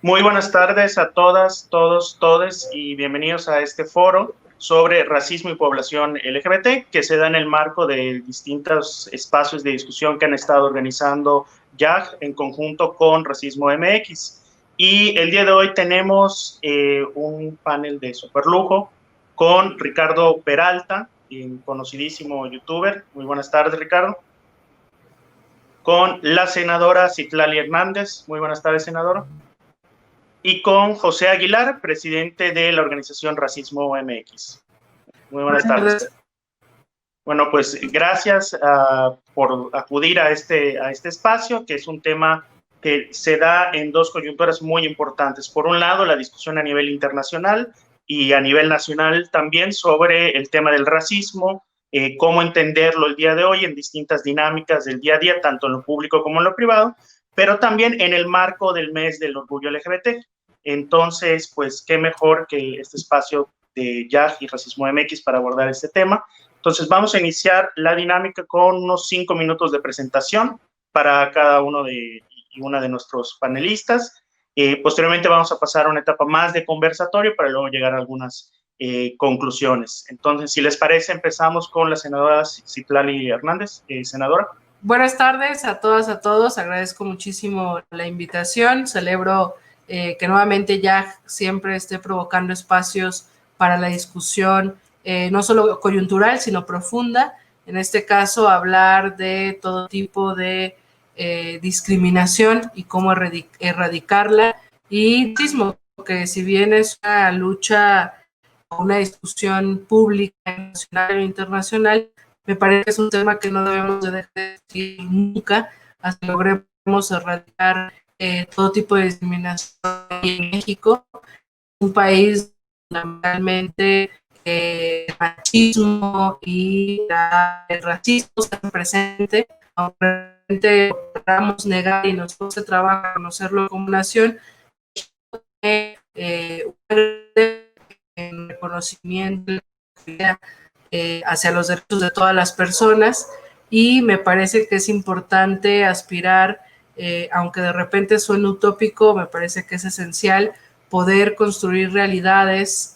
Muy buenas tardes a todas, todos, todes y bienvenidos a este foro sobre racismo y población LGBT que se da en el marco de distintos espacios de discusión que han estado organizando YAG en conjunto con Racismo MX. Y el día de hoy tenemos un panel de superlujo con Ricardo Peralta, un conocidísimo youtuber. Muy buenas tardes, Ricardo. Con la senadora Citlali Hernández. Muy buenas tardes, senadora. Y con José Aguilar, presidente de la organización Racismo MX. Muy buenas tardes. Bueno, pues gracias por acudir a este espacio, que es un tema que se da en dos coyunturas muy importantes. Por un lado, la discusión a nivel internacional y a nivel nacional también sobre el tema del racismo, cómo entenderlo el día de hoy en distintas dinámicas del día a día, tanto en lo público como en lo privado, pero también en el marco del mes del orgullo LGBT. Entonces, pues, qué mejor que este espacio de YAG y Racismo MX para abordar este tema. Entonces, vamos a iniciar la dinámica con unos 5 minutos de presentación para cada uno y una de nuestros panelistas. Posteriormente vamos a pasar a una etapa más de conversatorio para luego llegar a algunas conclusiones. Entonces, si les parece, empezamos con la senadora Citlali Hernández. Senadora. Buenas tardes a todas, a todos. Agradezco muchísimo la invitación. Celebro que nuevamente YAG siempre esté provocando espacios para la discusión, no solo coyuntural, sino profunda. En este caso, hablar de todo tipo de discriminación y cómo erradicarla. Y racismo, que si bien es una lucha, una discusión pública, nacional e internacional, me parece que es un tema que no debemos de dejar de discutir nunca hasta que logremos erradicar todo tipo de discriminación en México, un país fundamentalmente el machismo y el racismo están presentes, aunque realmente podamos negar y nos cueste trabajo conocerlo como nación, un reconocimiento hacia los derechos de todas las personas, y me parece que es importante aspirar, aunque de repente suene utópico, me parece que es esencial poder construir realidades,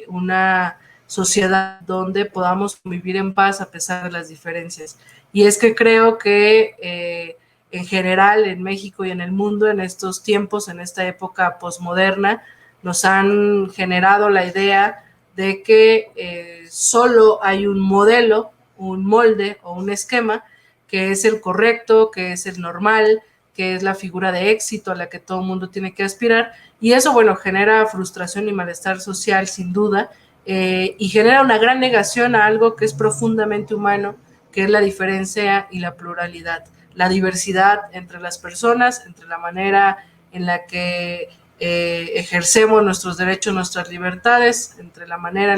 una sociedad donde podamos vivir en paz a pesar de las diferencias. Y es que creo que en general en México y en el mundo en estos tiempos, en esta época posmoderna, nos han generado la idea de que solo hay un modelo, un molde o un esquema que es el correcto, que es el normal, que es la figura de éxito a la que todo el mundo tiene que aspirar, y eso, bueno, genera frustración y malestar social sin duda, y genera una gran negación a algo que es profundamente humano, que es la diferencia y la pluralidad, la diversidad entre las personas, entre la manera en la que ejercemos nuestros derechos, nuestras libertades, entre la manera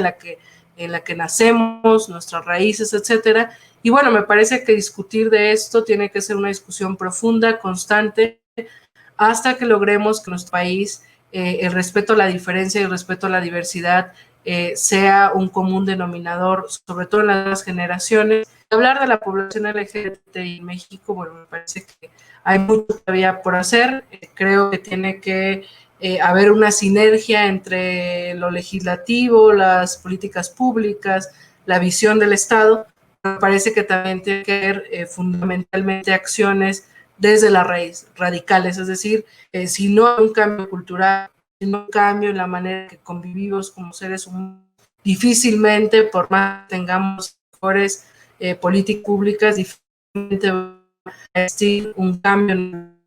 en la que nacemos, nuestras raíces, etcétera. Y bueno, me parece que discutir de esto tiene que ser una discusión profunda, constante, hasta que logremos que en nuestro país el respeto a la diferencia y el respeto a la diversidad sea un común denominador, sobre todo en las nuevas generaciones. Hablar de la población LGBTI en México, bueno, me parece que hay mucho todavía por hacer. Creo que tiene que haber una sinergia entre lo legislativo, las políticas públicas, la visión del Estado. Me parece que también tiene que haber fundamentalmente acciones desde la raíz, radicales, es decir, si no hay un cambio cultural, si no hay un cambio en la manera en que convivimos como seres humanos, difícilmente, por más que tengamos mejores políticas públicas, difícilmente va a existir un cambio en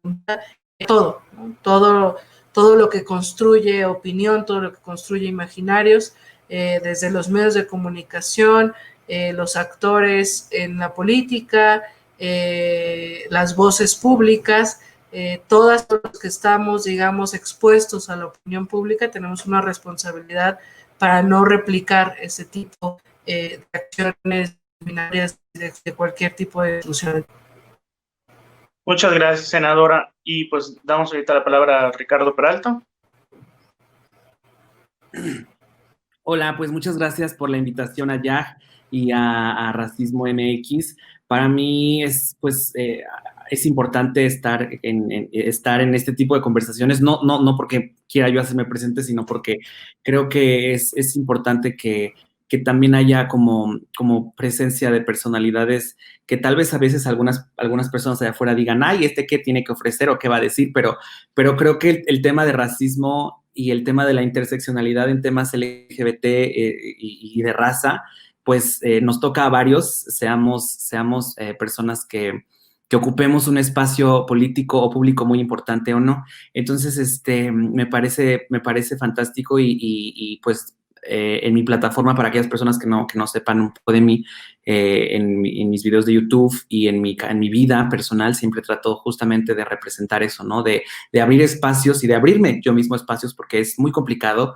todo, ¿no? Todo lo que construye opinión, todo lo que construye imaginarios, desde los medios de comunicación, los actores en la política, las voces públicas, todas los que estamos, digamos, expuestos a la opinión pública, tenemos una responsabilidad para no replicar ese tipo de acciones discriminatorias de cualquier tipo de discusión. Muchas gracias, senadora. Y pues damos ahorita la palabra a Ricardo Peralta. Hola, pues muchas gracias por la invitación a YAG y a Racismo MX. Para mí es, pues, es importante estar en este tipo de conversaciones, no porque quiera yo hacerme presente, sino porque creo que es importante que también haya como presencia de personalidades que tal vez a veces algunas personas allá afuera digan, ay, ¿qué tiene que ofrecer o qué va a decir? Pero creo que el tema de racismo y el tema de la interseccionalidad en temas LGBT y de raza, pues nos toca a varios, seamos personas que ocupemos un espacio político o público muy importante o no. Entonces, me parece fantástico y pues en mi plataforma, para aquellas personas que no sepan un poco de mí, en mis videos de YouTube y en mi vida personal, siempre trato justamente de representar eso, ¿no? De abrir espacios y de abrirme yo mismo espacios, porque es muy complicado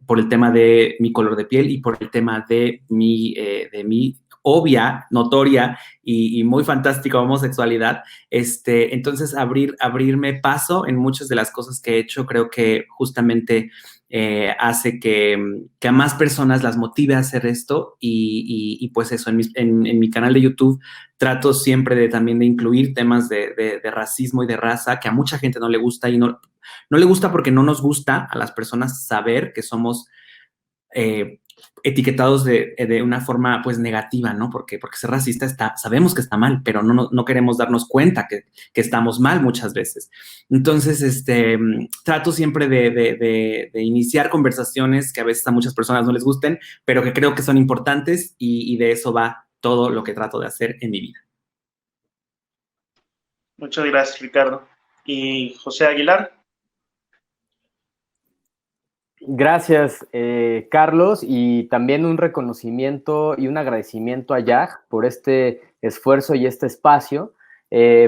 por el tema de mi color de piel y por el tema de mi obvia, notoria y muy fantástica homosexualidad. Entonces, abrirme paso en muchas de las cosas que he hecho, creo que justamente hace que a más personas las motive a hacer esto y pues eso, en mi canal de YouTube trato siempre también de incluir temas de racismo y de raza, que a mucha gente no le gusta y no le gusta porque no nos gusta a las personas saber que somos etiquetados de una forma pues negativa, ¿no? Porque ser racista sabemos que está mal, pero no queremos darnos cuenta que estamos mal muchas veces. Entonces, trato siempre de iniciar conversaciones que a veces a muchas personas no les gusten, pero que creo que son importantes y de eso va todo lo que trato de hacer en mi vida. Muchas gracias, Ricardo. ¿Y José Aguilar? Gracias, Carlos, y también un reconocimiento y un agradecimiento a Yaj por este esfuerzo y este espacio,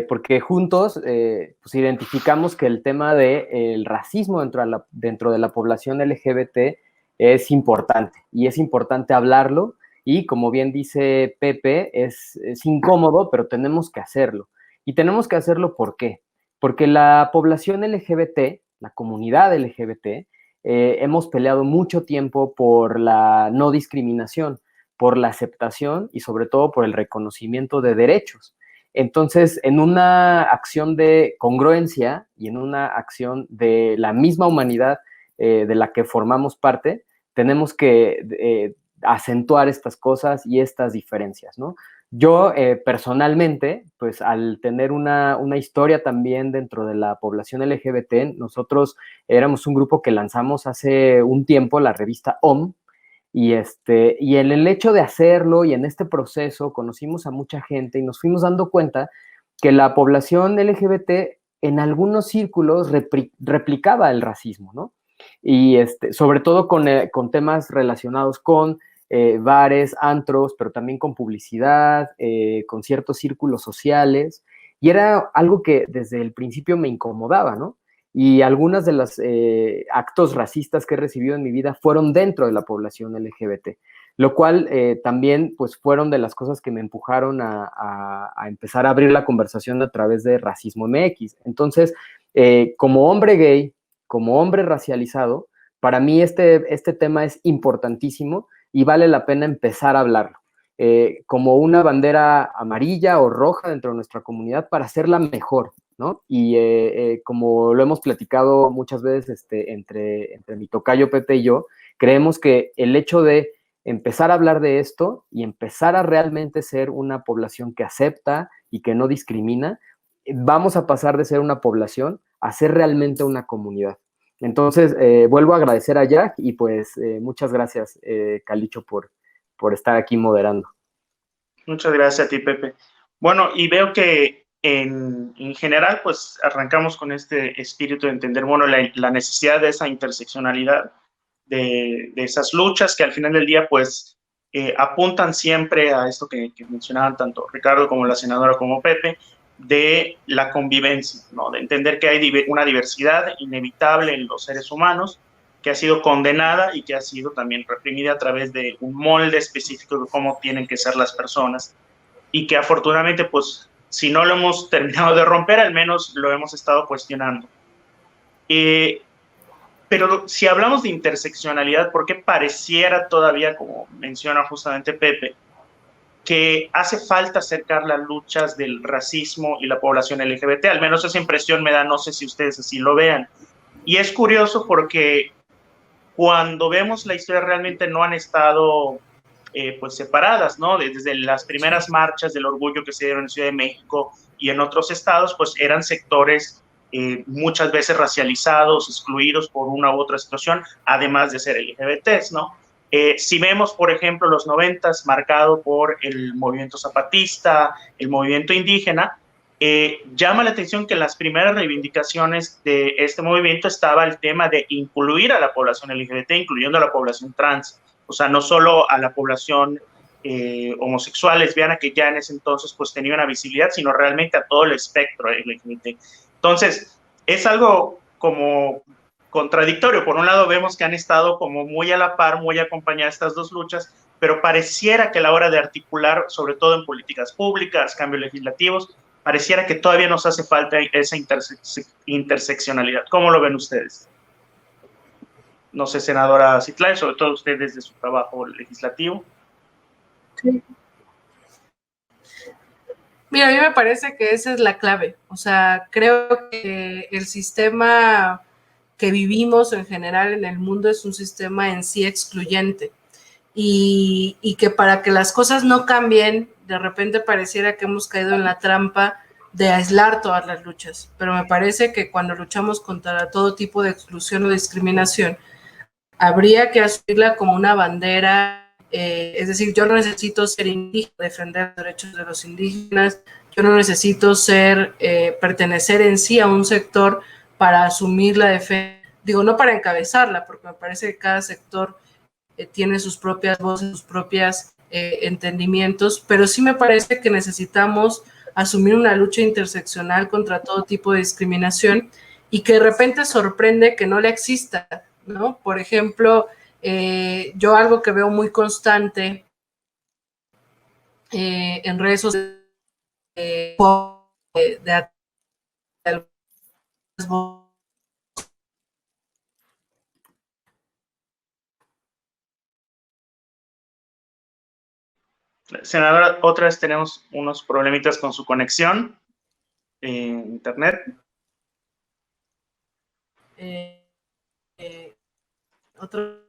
porque juntos pues identificamos que el tema del racismo dentro de la población LGBT es importante, y es importante hablarlo, y como bien dice Pepe, es incómodo, pero tenemos que hacerlo. Y tenemos que hacerlo, ¿por qué? Porque la población LGBT, la comunidad LGBT, hemos peleado mucho tiempo por la no discriminación, por la aceptación y sobre todo por el reconocimiento de derechos. Entonces, en una acción de congruencia y en una acción de la misma humanidad de la que formamos parte, tenemos que acentuar estas cosas y estas diferencias, ¿no? Yo personalmente, pues al tener una historia también dentro de la población LGBT, nosotros éramos un grupo que lanzamos hace un tiempo la revista OM, y en el hecho de hacerlo y en este proceso conocimos a mucha gente y nos fuimos dando cuenta que la población LGBT en algunos círculos replicaba el racismo, ¿no? Y sobre todo con temas relacionados con bares, antros, pero también con publicidad, con ciertos círculos sociales, y era algo que desde el principio me incomodaba, ¿no? Y algunas de los actos racistas que he recibido en mi vida fueron dentro de la población LGBT, lo cual también pues fueron de las cosas que me empujaron a empezar a abrir la conversación a través de Racismo MX. Entonces, como hombre gay, como hombre racializado, para mí este tema es importantísimo y vale la pena empezar a hablarlo. Como una bandera amarilla o roja dentro de nuestra comunidad para hacerla mejor, ¿no? Y como lo hemos platicado muchas veces entre mi tocayo Pepe y yo, creemos que el hecho de empezar a hablar de esto y empezar a realmente ser una población que acepta y que no discrimina, vamos a pasar de ser una población a ser realmente una comunidad. Entonces, vuelvo a agradecer a Jack y pues muchas gracias, Calicho, por estar aquí moderando. Muchas gracias a ti, Pepe. Bueno, y veo que en general, pues arrancamos con este espíritu de entender, bueno, la necesidad de esa interseccionalidad, de esas luchas que al final del día, pues, apuntan siempre a esto que mencionaban tanto Ricardo como la senadora como Pepe, de la convivencia, ¿no? De entender que hay una diversidad inevitable en los seres humanos, que ha sido condenada y que ha sido también reprimida a través de un molde específico de cómo tienen que ser las personas, y que afortunadamente, pues, si no lo hemos terminado de romper, al menos lo hemos estado cuestionando. Pero si hablamos de interseccionalidad, ¿por qué pareciera todavía, como menciona justamente Pepe, que hace falta acercar las luchas del racismo y la población LGBT, al menos esa impresión me da, no sé si ustedes así lo vean. Y es curioso porque cuando vemos la historia realmente no han estado pues separadas, ¿no? Desde las primeras marchas del orgullo que se dieron en Ciudad de México y en otros estados, pues eran sectores muchas veces racializados, excluidos por una u otra situación, además de ser LGBTs, ¿no? Si vemos, por ejemplo, los 90s marcado por el movimiento zapatista, el movimiento indígena, llama la atención que en las primeras reivindicaciones de este movimiento estaba el tema de incluir a la población LGBT, incluyendo a la población trans, o sea, no solo a la población homosexual, lesbiana, que ya en ese entonces pues tenía una visibilidad, sino realmente a todo el espectro LGBT. Entonces, es algo como contradictorio. Por un lado vemos que han estado como muy a la par, muy acompañadas estas dos luchas, pero pareciera que a la hora de articular, sobre todo en políticas públicas, cambios legislativos, pareciera que todavía nos hace falta esa interseccionalidad. ¿Cómo lo ven ustedes? No sé, senadora Citlali, sobre todo usted desde su trabajo legislativo. Sí. Mira, a mí me parece que esa es la clave. O sea, creo que el sistema que vivimos en general en el mundo es un sistema en sí excluyente. Y que para que las cosas no cambien, de repente pareciera que hemos caído en la trampa de aislar todas las luchas. Pero me parece que cuando luchamos contra todo tipo de exclusión o discriminación, habría que asumirla como una bandera, es decir, yo no necesito ser indígena, defender los derechos de los indígenas, yo no necesito pertenecer en sí a un sector para asumir la defensa, digo, no para encabezarla, porque me parece que cada sector tiene sus propias voces, sus propios entendimientos, pero sí me parece que necesitamos asumir una lucha interseccional contra todo tipo de discriminación y que de repente sorprende que no la exista, ¿no? Por ejemplo, yo algo que veo muy constante en redes sociales de Senadora, otra vez tenemos unos problemitas con su conexión en internet. Otro.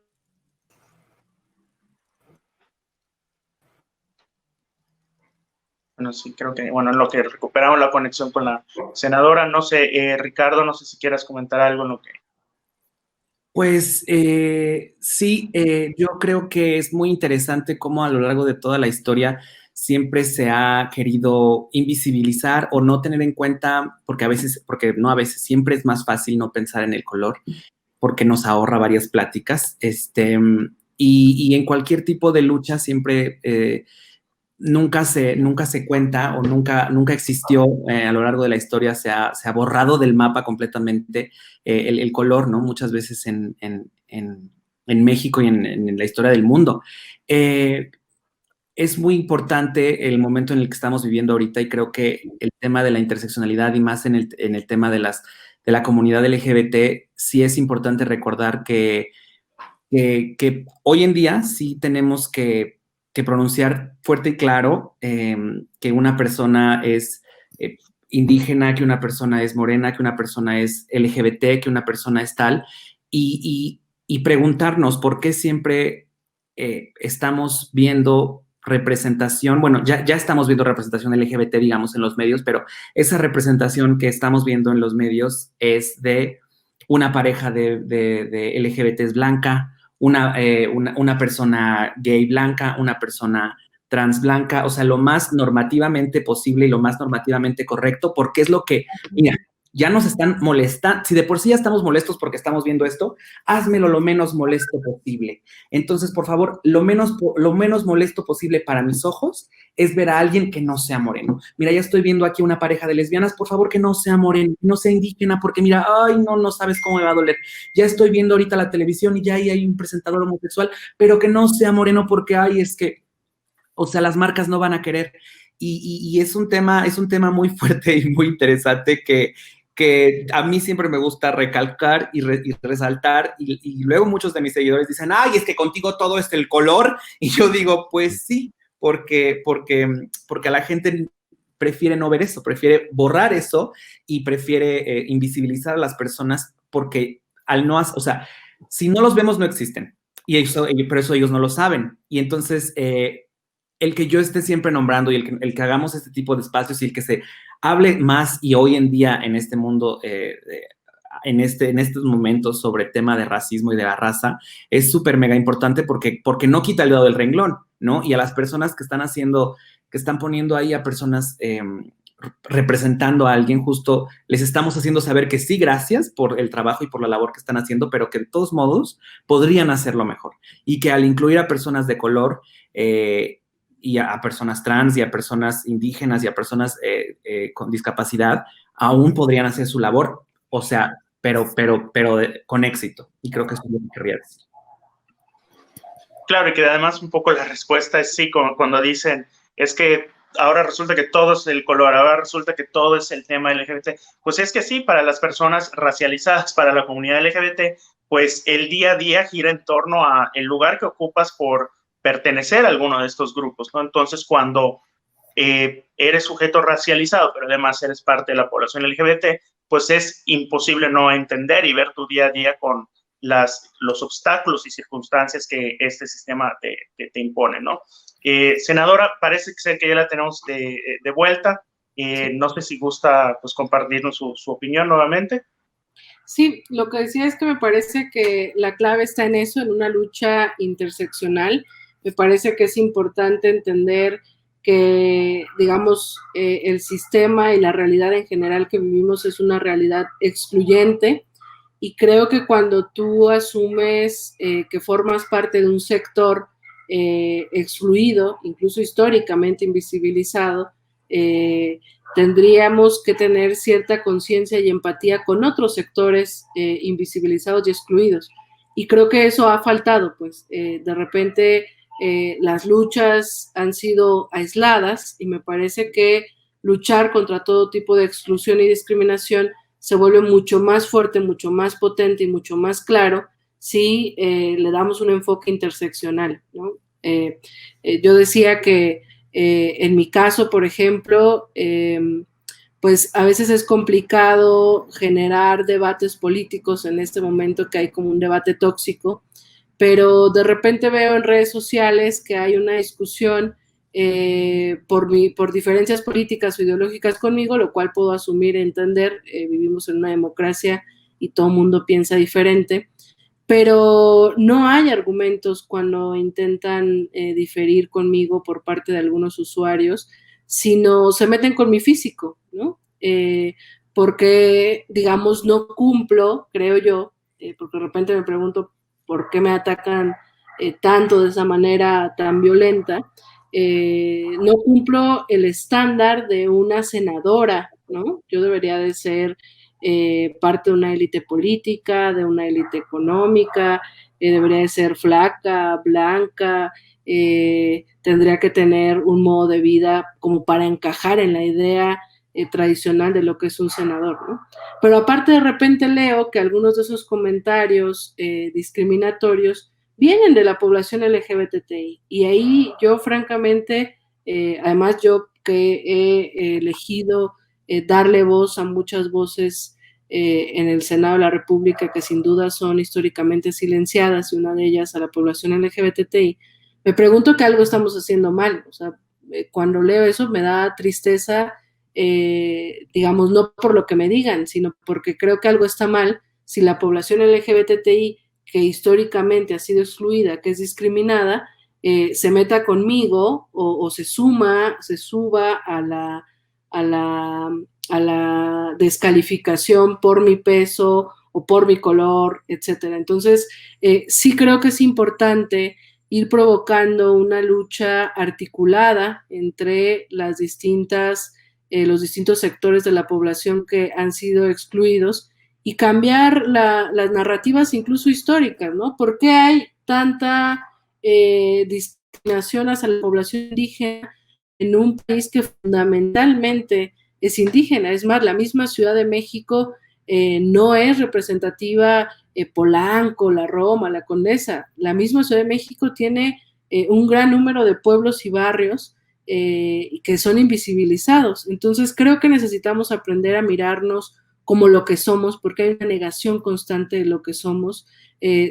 Bueno, sí, creo que, bueno, en lo que recuperamos la conexión con la senadora, no sé, Ricardo, no sé si quieras comentar algo en lo que... Pues sí, yo creo que es muy interesante cómo a lo largo de toda la historia siempre se ha querido invisibilizar o no tener en cuenta, porque siempre es más fácil no pensar en el color, porque nos ahorra varias pláticas, y en cualquier tipo de lucha siempre nunca se cuenta o nunca existió a lo largo de la historia, se ha borrado del mapa completamente el color, ¿no? Muchas veces en México y en la historia del mundo. Es muy importante el momento en el que estamos viviendo ahorita y creo que el tema de la interseccionalidad y más en el tema de la comunidad LGBT, sí es importante recordar que hoy en día sí tenemos que pronunciar fuerte y claro que una persona es indígena, que una persona es morena, que una persona es LGBT, que una persona es tal, y preguntarnos por qué siempre estamos viendo representación, bueno, ya estamos viendo representación LGBT, digamos, en los medios, pero esa representación que estamos viendo en los medios es de una pareja de LGBTs blanca, una persona gay blanca, una persona trans blanca, o sea, lo más normativamente posible y lo más normativamente correcto, porque es lo que, mira, ya nos están molestando, si de por sí ya estamos molestos porque estamos viendo esto, házmelo lo menos molesto posible. Entonces, por favor, lo menos molesto posible para mis ojos es ver a alguien que no sea moreno. Mira, ya estoy viendo aquí una pareja de lesbianas, por favor que no sea moreno, no sea indígena, porque mira, ay, no sabes cómo me va a doler. Ya estoy viendo ahorita la televisión y ya ahí hay un presentador homosexual, pero que no sea moreno porque, ay, es que, o sea, las marcas no van a querer. Y es un tema muy fuerte y muy interesante que a mí siempre me gusta recalcar y resaltar, y luego muchos de mis seguidores dicen, ay, es que contigo todo es el color, y yo digo, pues sí, porque a la gente prefiere no ver eso, prefiere borrar eso y prefiere invisibilizar a las personas porque al no, o sea, si no los vemos no existen pero eso ellos no lo saben. Y entonces el que yo esté siempre nombrando y el que hagamos este tipo de espacios y el que se hable más y hoy en día en este mundo, en estos momentos sobre el tema de racismo y de la raza, es súper mega importante porque no quita el dedo del renglón, ¿no? Y a las personas que están poniendo ahí a personas representando a alguien, justo les estamos haciendo saber que sí, gracias por el trabajo y por la labor que están haciendo, pero que de todos modos podrían hacerlo mejor. Y que al incluir a personas de color y a personas trans y a personas indígenas y a personas con discapacidad, aún podrían hacer su labor, o sea, pero con éxito. Y creo que eso es lo que querría decir. Claro, y que además un poco la respuesta es sí, cuando dicen, es que ahora resulta que todo es el color, ahora resulta que todo es el tema LGBT. Pues es que sí, para las personas racializadas, para la comunidad LGBT, pues el día a día gira en torno a el lugar que ocupas por pertenecer a alguno de estos grupos, ¿no? Entonces, cuando eres sujeto racializado, pero además eres parte de la población LGBT, pues es imposible no entender y ver tu día a día con los obstáculos y circunstancias que este sistema te impone, ¿no? Senadora, parece ser que ya la tenemos de vuelta. No sé si gusta pues, compartirnos su opinión nuevamente. Sí, lo que decía es que me parece que la clave está en eso, en una lucha interseccional. Me parece que es importante entender que, digamos, el sistema y la realidad en general que vivimos es una realidad excluyente, y creo que cuando tú asumes que formas parte de un sector excluido, incluso históricamente invisibilizado, tendríamos que tener cierta conciencia y empatía con otros sectores invisibilizados y excluidos. Y creo que eso ha faltado, pues de repente las luchas han sido aisladas y me parece que luchar contra todo tipo de exclusión y discriminación se vuelve mucho más fuerte, mucho más potente y mucho más claro si le damos un enfoque interseccional, ¿no? Yo decía que en mi caso, por ejemplo, pues a veces es complicado generar debates políticos en este momento que hay como un debate tóxico, pero de repente veo en redes sociales que hay una discusión por diferencias políticas o ideológicas conmigo, lo cual puedo asumir e entender. Vivimos en una democracia y todo el mundo piensa diferente, pero no hay argumentos cuando intentan diferir conmigo por parte de algunos usuarios, sino se meten con mi físico, ¿no? Porque, digamos, no cumplo, creo yo, porque de repente me pregunto por qué me atacan tanto de esa manera tan violenta. No cumplo el estándar de una senadora, ¿no? Yo debería de ser parte de una élite política, de una élite económica, debería de ser flaca, blanca, tendría que tener un modo de vida como para encajar en la idea tradicional de lo que es un senador, ¿no? Pero aparte de repente leo que algunos de esos comentarios discriminatorios vienen de la población LGBTI, y ahí yo francamente, además yo que he elegido darle voz a muchas voces en el Senado de la República que sin duda son históricamente silenciadas, y una de ellas a la población LGBTI, me pregunto que algo estamos haciendo mal. O sea, cuando leo eso me da tristeza, digamos, no por lo que me digan, sino porque creo que algo está mal si la población LGBTI, que históricamente ha sido excluida, que es discriminada, se meta conmigo o se suba a la descalificación por mi peso o por mi color, etcétera. Entonces, sí creo que es importante ir provocando una lucha articulada entre los distintos sectores de la población que han sido excluidos, y cambiar las narrativas incluso históricas, ¿no? ¿Por qué hay tanta discriminación hacia la población indígena en un país que fundamentalmente es indígena? Es más, la misma Ciudad de México no es representativa. Polanco, la Roma, la Condesa, la misma Ciudad de México tiene un gran número de pueblos y barrios que son invisibilizados. Entonces creo que necesitamos aprender a mirarnos como lo que somos, porque hay una negación constante de lo que somos.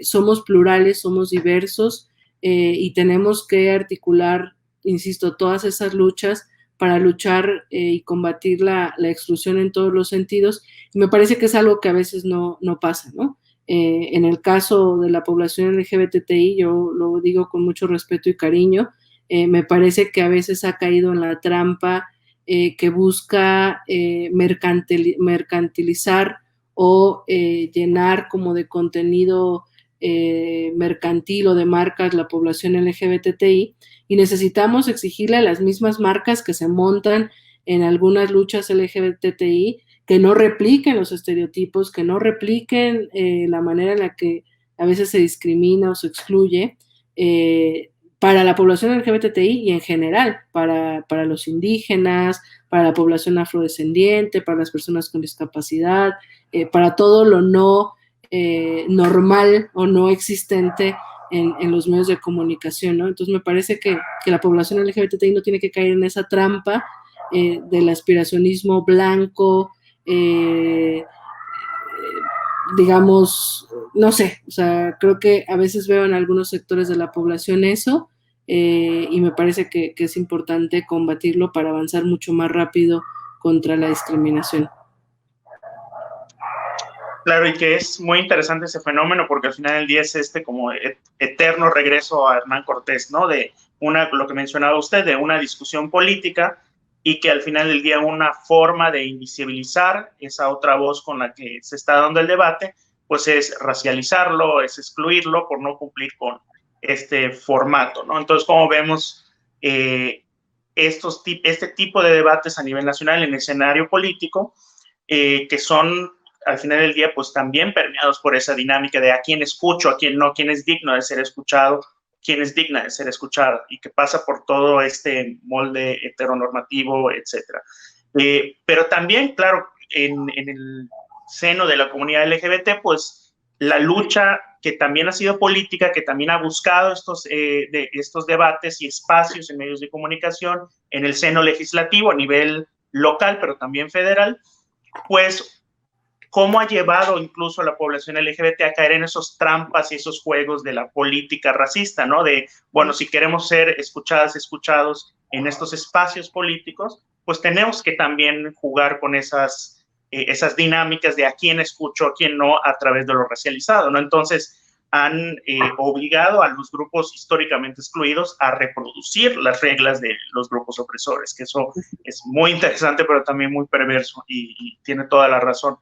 Somos plurales, somos diversos, y tenemos que articular, insisto, todas esas luchas para luchar y combatir la exclusión en todos los sentidos. Y me parece que es algo que a veces no pasa, ¿no? En el caso de la población LGBTI, yo lo digo con mucho respeto y cariño, me parece que a veces ha caído en la trampa que busca mercantilizar o llenar como de contenido mercantil o de marcas la población LGBTI, y necesitamos exigirle a las mismas marcas que se montan en algunas luchas LGBTI que no repliquen los estereotipos, que no repliquen la manera en la que a veces se discrimina o se excluye para la población LGBTI y en general, para los indígenas, para la población afrodescendiente, para las personas con discapacidad, para todo lo no normal o no existente en los medios de comunicación, ¿no? Entonces me parece que la población LGBTI no tiene que caer en esa trampa del aspiracionismo blanco, digamos, no sé, o sea, creo que a veces veo en algunos sectores de la población eso, y me parece que es importante combatirlo para avanzar mucho más rápido contra la discriminación. Claro, y que es muy interesante ese fenómeno porque al final del día es como eterno regreso a Hernán Cortés, ¿no? De lo que mencionaba usted, de una discusión política, y que al final del día una forma de invisibilizar esa otra voz con la que se está dando el debate, pues es racializarlo, es excluirlo por no cumplir con este formato, ¿no? Entonces, como vemos este tipo de debates a nivel nacional en el escenario político, que son al final del día, pues también permeados por esa dinámica de a quién escucho, a quién no, quién es digno de ser escuchado, quién es digna de ser escuchado, y que pasa por todo este molde heteronormativo, etcétera. Pero también, claro, en el seno de la comunidad LGBT, pues la lucha que también ha sido política, que también ha buscado estos debates y espacios en medios de comunicación, en el seno legislativo a nivel local, pero también federal, pues cómo ha llevado incluso a la población LGBT a caer en esos trampas y esos juegos de la política racista, ¿no? De, bueno, si queremos ser escuchadas, escuchados en estos espacios políticos, pues tenemos que también jugar con esas dinámicas de a quién escucho, a quién no, a través de lo racializado, ¿no? Entonces, han obligado a los grupos históricamente excluidos a reproducir las reglas de los grupos opresores, que eso es muy interesante, pero también muy perverso, y tiene toda la razón.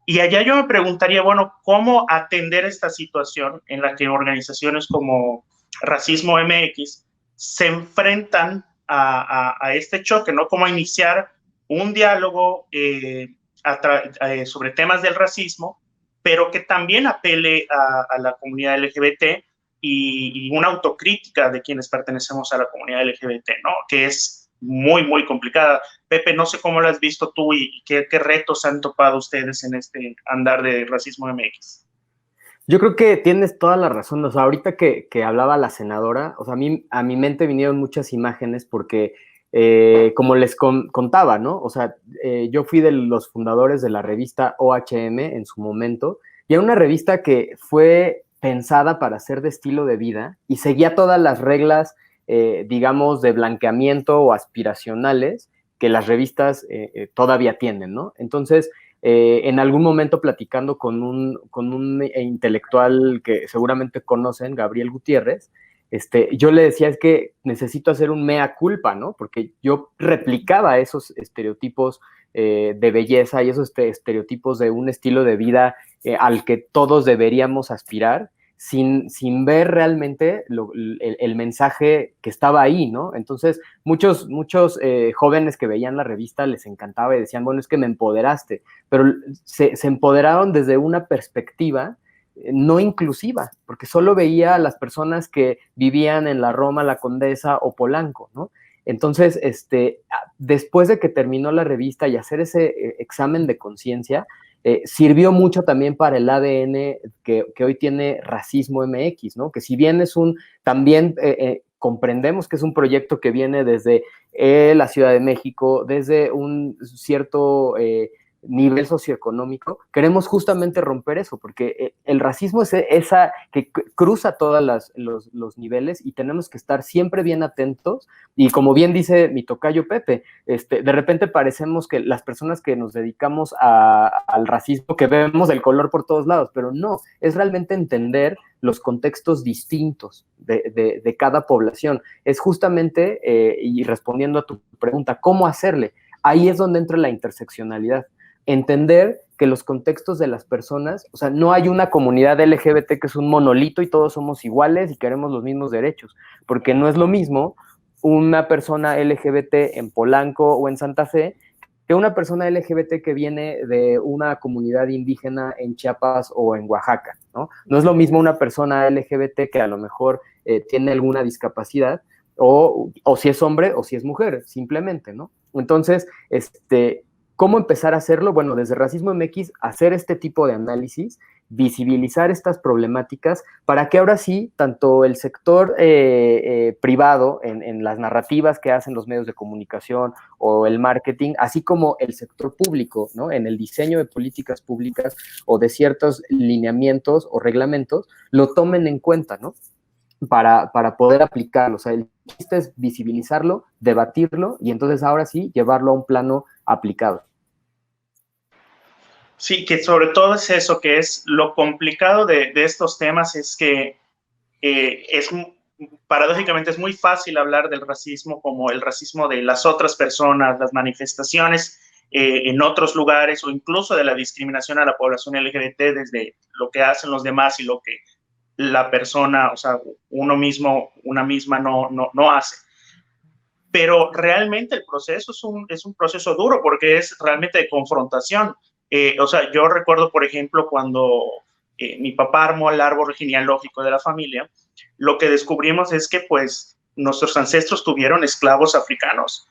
Y allá yo me preguntaría, bueno, ¿cómo atender esta situación en la que organizaciones como Racismo MX se enfrentan a este choque, ¿no? ¿Cómo iniciar un diálogo sobre temas del racismo, pero que también apele a la comunidad LGBT y una autocrítica de quienes pertenecemos a la comunidad LGBT, ¿no? Que es muy, muy complicada. Pepe, no sé cómo lo has visto tú y qué retos han topado ustedes en este andar de Racismo MX. Yo creo que tienes toda la razón. O sea, ahorita que hablaba la senadora, o sea, a mi mente vinieron muchas imágenes porque, como les contaba, ¿no? O sea, yo fui de los fundadores de la revista OHM en su momento, y era una revista que fue pensada para ser de estilo de vida y seguía todas las reglas, digamos, de blanqueamiento o aspiracionales que las revistas todavía tienen, ¿no? Entonces, en algún momento platicando con un intelectual que seguramente conocen, Gabriel Gutiérrez, yo le decía, es que necesito hacer un mea culpa, ¿no? Porque yo replicaba esos estereotipos de belleza y esos estereotipos de un estilo de vida al que todos deberíamos aspirar, sin ver realmente el mensaje que estaba ahí, ¿no? Entonces, muchos jóvenes que veían la revista les encantaba y decían, bueno, es que me empoderaste, pero se empoderaron desde una perspectiva no inclusiva, porque solo veía a las personas que vivían en la Roma, la Condesa o Polanco, ¿no? Entonces, después de que terminó la revista y hacer ese examen de conciencia, sirvió mucho también para el ADN que hoy tiene Racismo MX, ¿no? Que si bien es también comprendemos que es un proyecto que viene desde la Ciudad de México, desde un cierto nivel socioeconómico, queremos justamente romper eso, porque el racismo es esa que cruza todos los niveles y tenemos que estar siempre bien atentos. Y como bien dice mi tocayo Pepe, de repente parecemos que las personas que nos dedicamos al racismo, que vemos el color por todos lados, pero no, es realmente entender los contextos distintos de cada población. Es justamente, y respondiendo a tu pregunta, ¿cómo hacerle? Ahí es donde entra la interseccionalidad. Entender que los contextos de las personas, o sea, no hay una comunidad LGBT que es un monolito y todos somos iguales y queremos los mismos derechos, porque no es lo mismo una persona LGBT en Polanco o en Santa Fe que una persona LGBT que viene de una comunidad indígena en Chiapas o en Oaxaca, ¿no? No es lo mismo una persona LGBT que a lo mejor tiene alguna discapacidad o si es hombre o si es mujer, simplemente, ¿no? Entonces, ¿cómo empezar a hacerlo? Bueno, desde Racismo MX, hacer este tipo de análisis, visibilizar estas problemáticas para que ahora sí, tanto el sector privado en las narrativas que hacen los medios de comunicación o el marketing, así como el sector público, ¿no? En el diseño de políticas públicas o de ciertos lineamientos o reglamentos, lo tomen en cuenta, ¿no? Para poder aplicarlo. O sea, el chiste es visibilizarlo, debatirlo y entonces ahora sí llevarlo a un plano aplicado. Sí, que sobre todo es eso, que es lo complicado de estos temas, es que paradójicamente es muy fácil hablar del racismo como el racismo de las otras personas, las manifestaciones en otros lugares o incluso de la discriminación a la población LGBT desde lo que hacen los demás y lo que la persona, o sea, uno mismo, una misma no hace. Pero realmente el proceso es un proceso duro porque es realmente de confrontación. O sea, yo recuerdo, por ejemplo, cuando mi papá armó el árbol genealógico de la familia, lo que descubrimos es que, pues, nuestros ancestros tuvieron esclavos africanos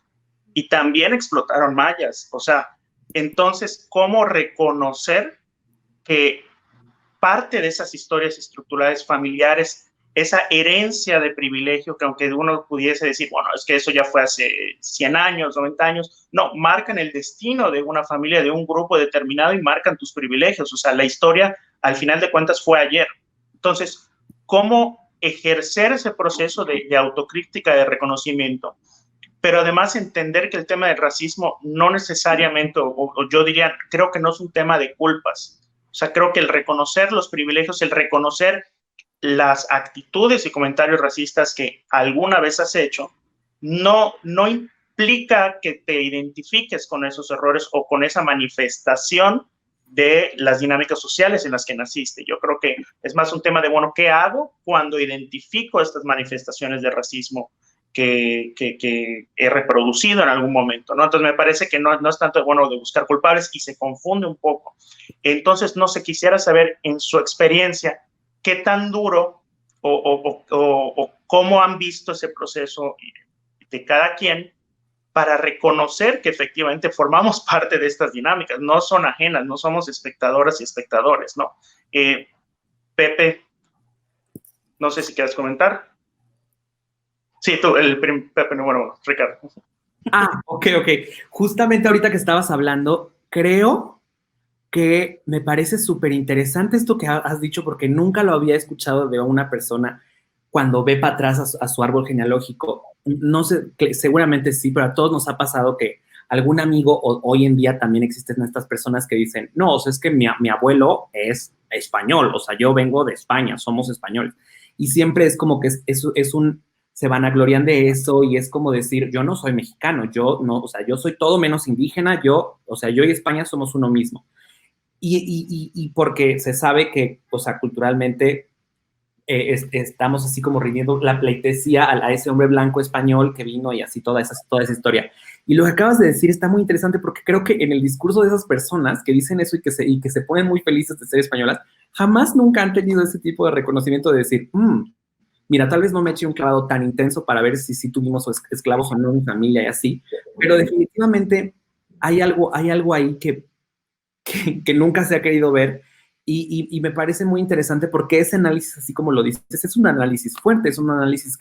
y también explotaron mayas. O sea, entonces, ¿cómo reconocer que parte de esas historias estructurales familiares, esa herencia de privilegio que aunque uno pudiese decir, bueno, es que eso ya fue hace 100 años, 90 años, no, marcan el destino de una familia, de un grupo determinado y marcan tus privilegios, o sea, la historia al final de cuentas fue ayer. Entonces, ¿cómo ejercer ese proceso de autocrítica, de reconocimiento? Pero además entender que el tema del racismo no necesariamente, o yo diría, creo que no es un tema de culpas. O sea, creo que el reconocer los privilegios, el reconocer las actitudes y comentarios racistas que alguna vez has hecho, no implica que te identifiques con esos errores o con esa manifestación de las dinámicas sociales en las que naciste. Yo creo que es más un tema de, bueno, ¿qué hago cuando identifico estas manifestaciones de racismo que he reproducido en algún momento, ¿no? Entonces me parece que no es tanto bueno de buscar culpables y se confunde un poco. Entonces, no sé, quisiera saber en su experiencia qué tan duro o cómo han visto ese proceso de cada quien para reconocer que efectivamente formamos parte de estas dinámicas, no son ajenas, no somos espectadoras y espectadores, ¿no? Pepe, no sé si quieres comentar. Sí, tú, Pepe, bueno, Ricardo. Ok. Justamente ahorita que estabas hablando, creo que me parece súper interesante esto que has dicho porque nunca lo había escuchado de una persona cuando ve para atrás a su árbol genealógico. No sé, seguramente sí, pero a todos nos ha pasado que algún amigo, o hoy en día también existen estas personas que dicen, no, o sea, es que mi abuelo es español, o sea, yo vengo de España, somos españoles. Y siempre es como que se vanaglorian de eso y es como decir, yo no soy mexicano, yo no, o sea, yo soy todo menos indígena, yo y España somos uno mismo. Y porque se sabe que, o sea, culturalmente estamos así como rindiendo la pleitesía a ese hombre blanco español que vino y así toda esa historia. Y lo que acabas de decir está muy interesante porque creo que en el discurso de esas personas que dicen eso y que se ponen muy felices de ser españolas, jamás nunca han tenido ese tipo de reconocimiento de decir, mira, tal vez no me eché un clavado tan intenso para ver si tuvimos esclavos o no en mi familia y así, pero definitivamente hay algo ahí que nunca se ha querido ver Y me parece muy interesante porque ese análisis, así como lo dices, es un análisis fuerte, es un análisis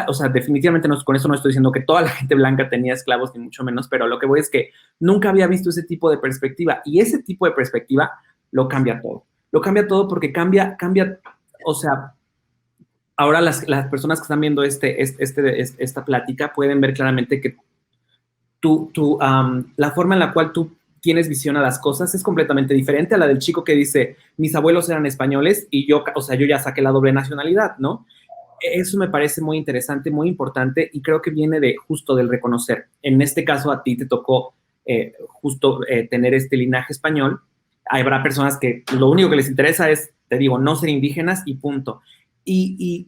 o sea, definitivamente con eso no estoy diciendo que toda la gente blanca tenía esclavos, ni mucho menos, pero lo que voy es que nunca había visto ese tipo de perspectiva, y ese tipo de perspectiva lo cambia todo. Lo cambia todo porque cambia, o sea, ahora las personas que están viendo esta plática pueden ver claramente que la forma en la cual tú tienes visión a las cosas es completamente diferente a la del chico que dice, mis abuelos eran españoles y yo ya saqué la doble nacionalidad, ¿no? Eso me parece muy interesante, muy importante, y creo que viene justo del reconocer. En este caso, a ti te tocó justo tener este linaje español. Habrá personas que lo único que les interesa es, te digo, no ser indígenas y punto. Y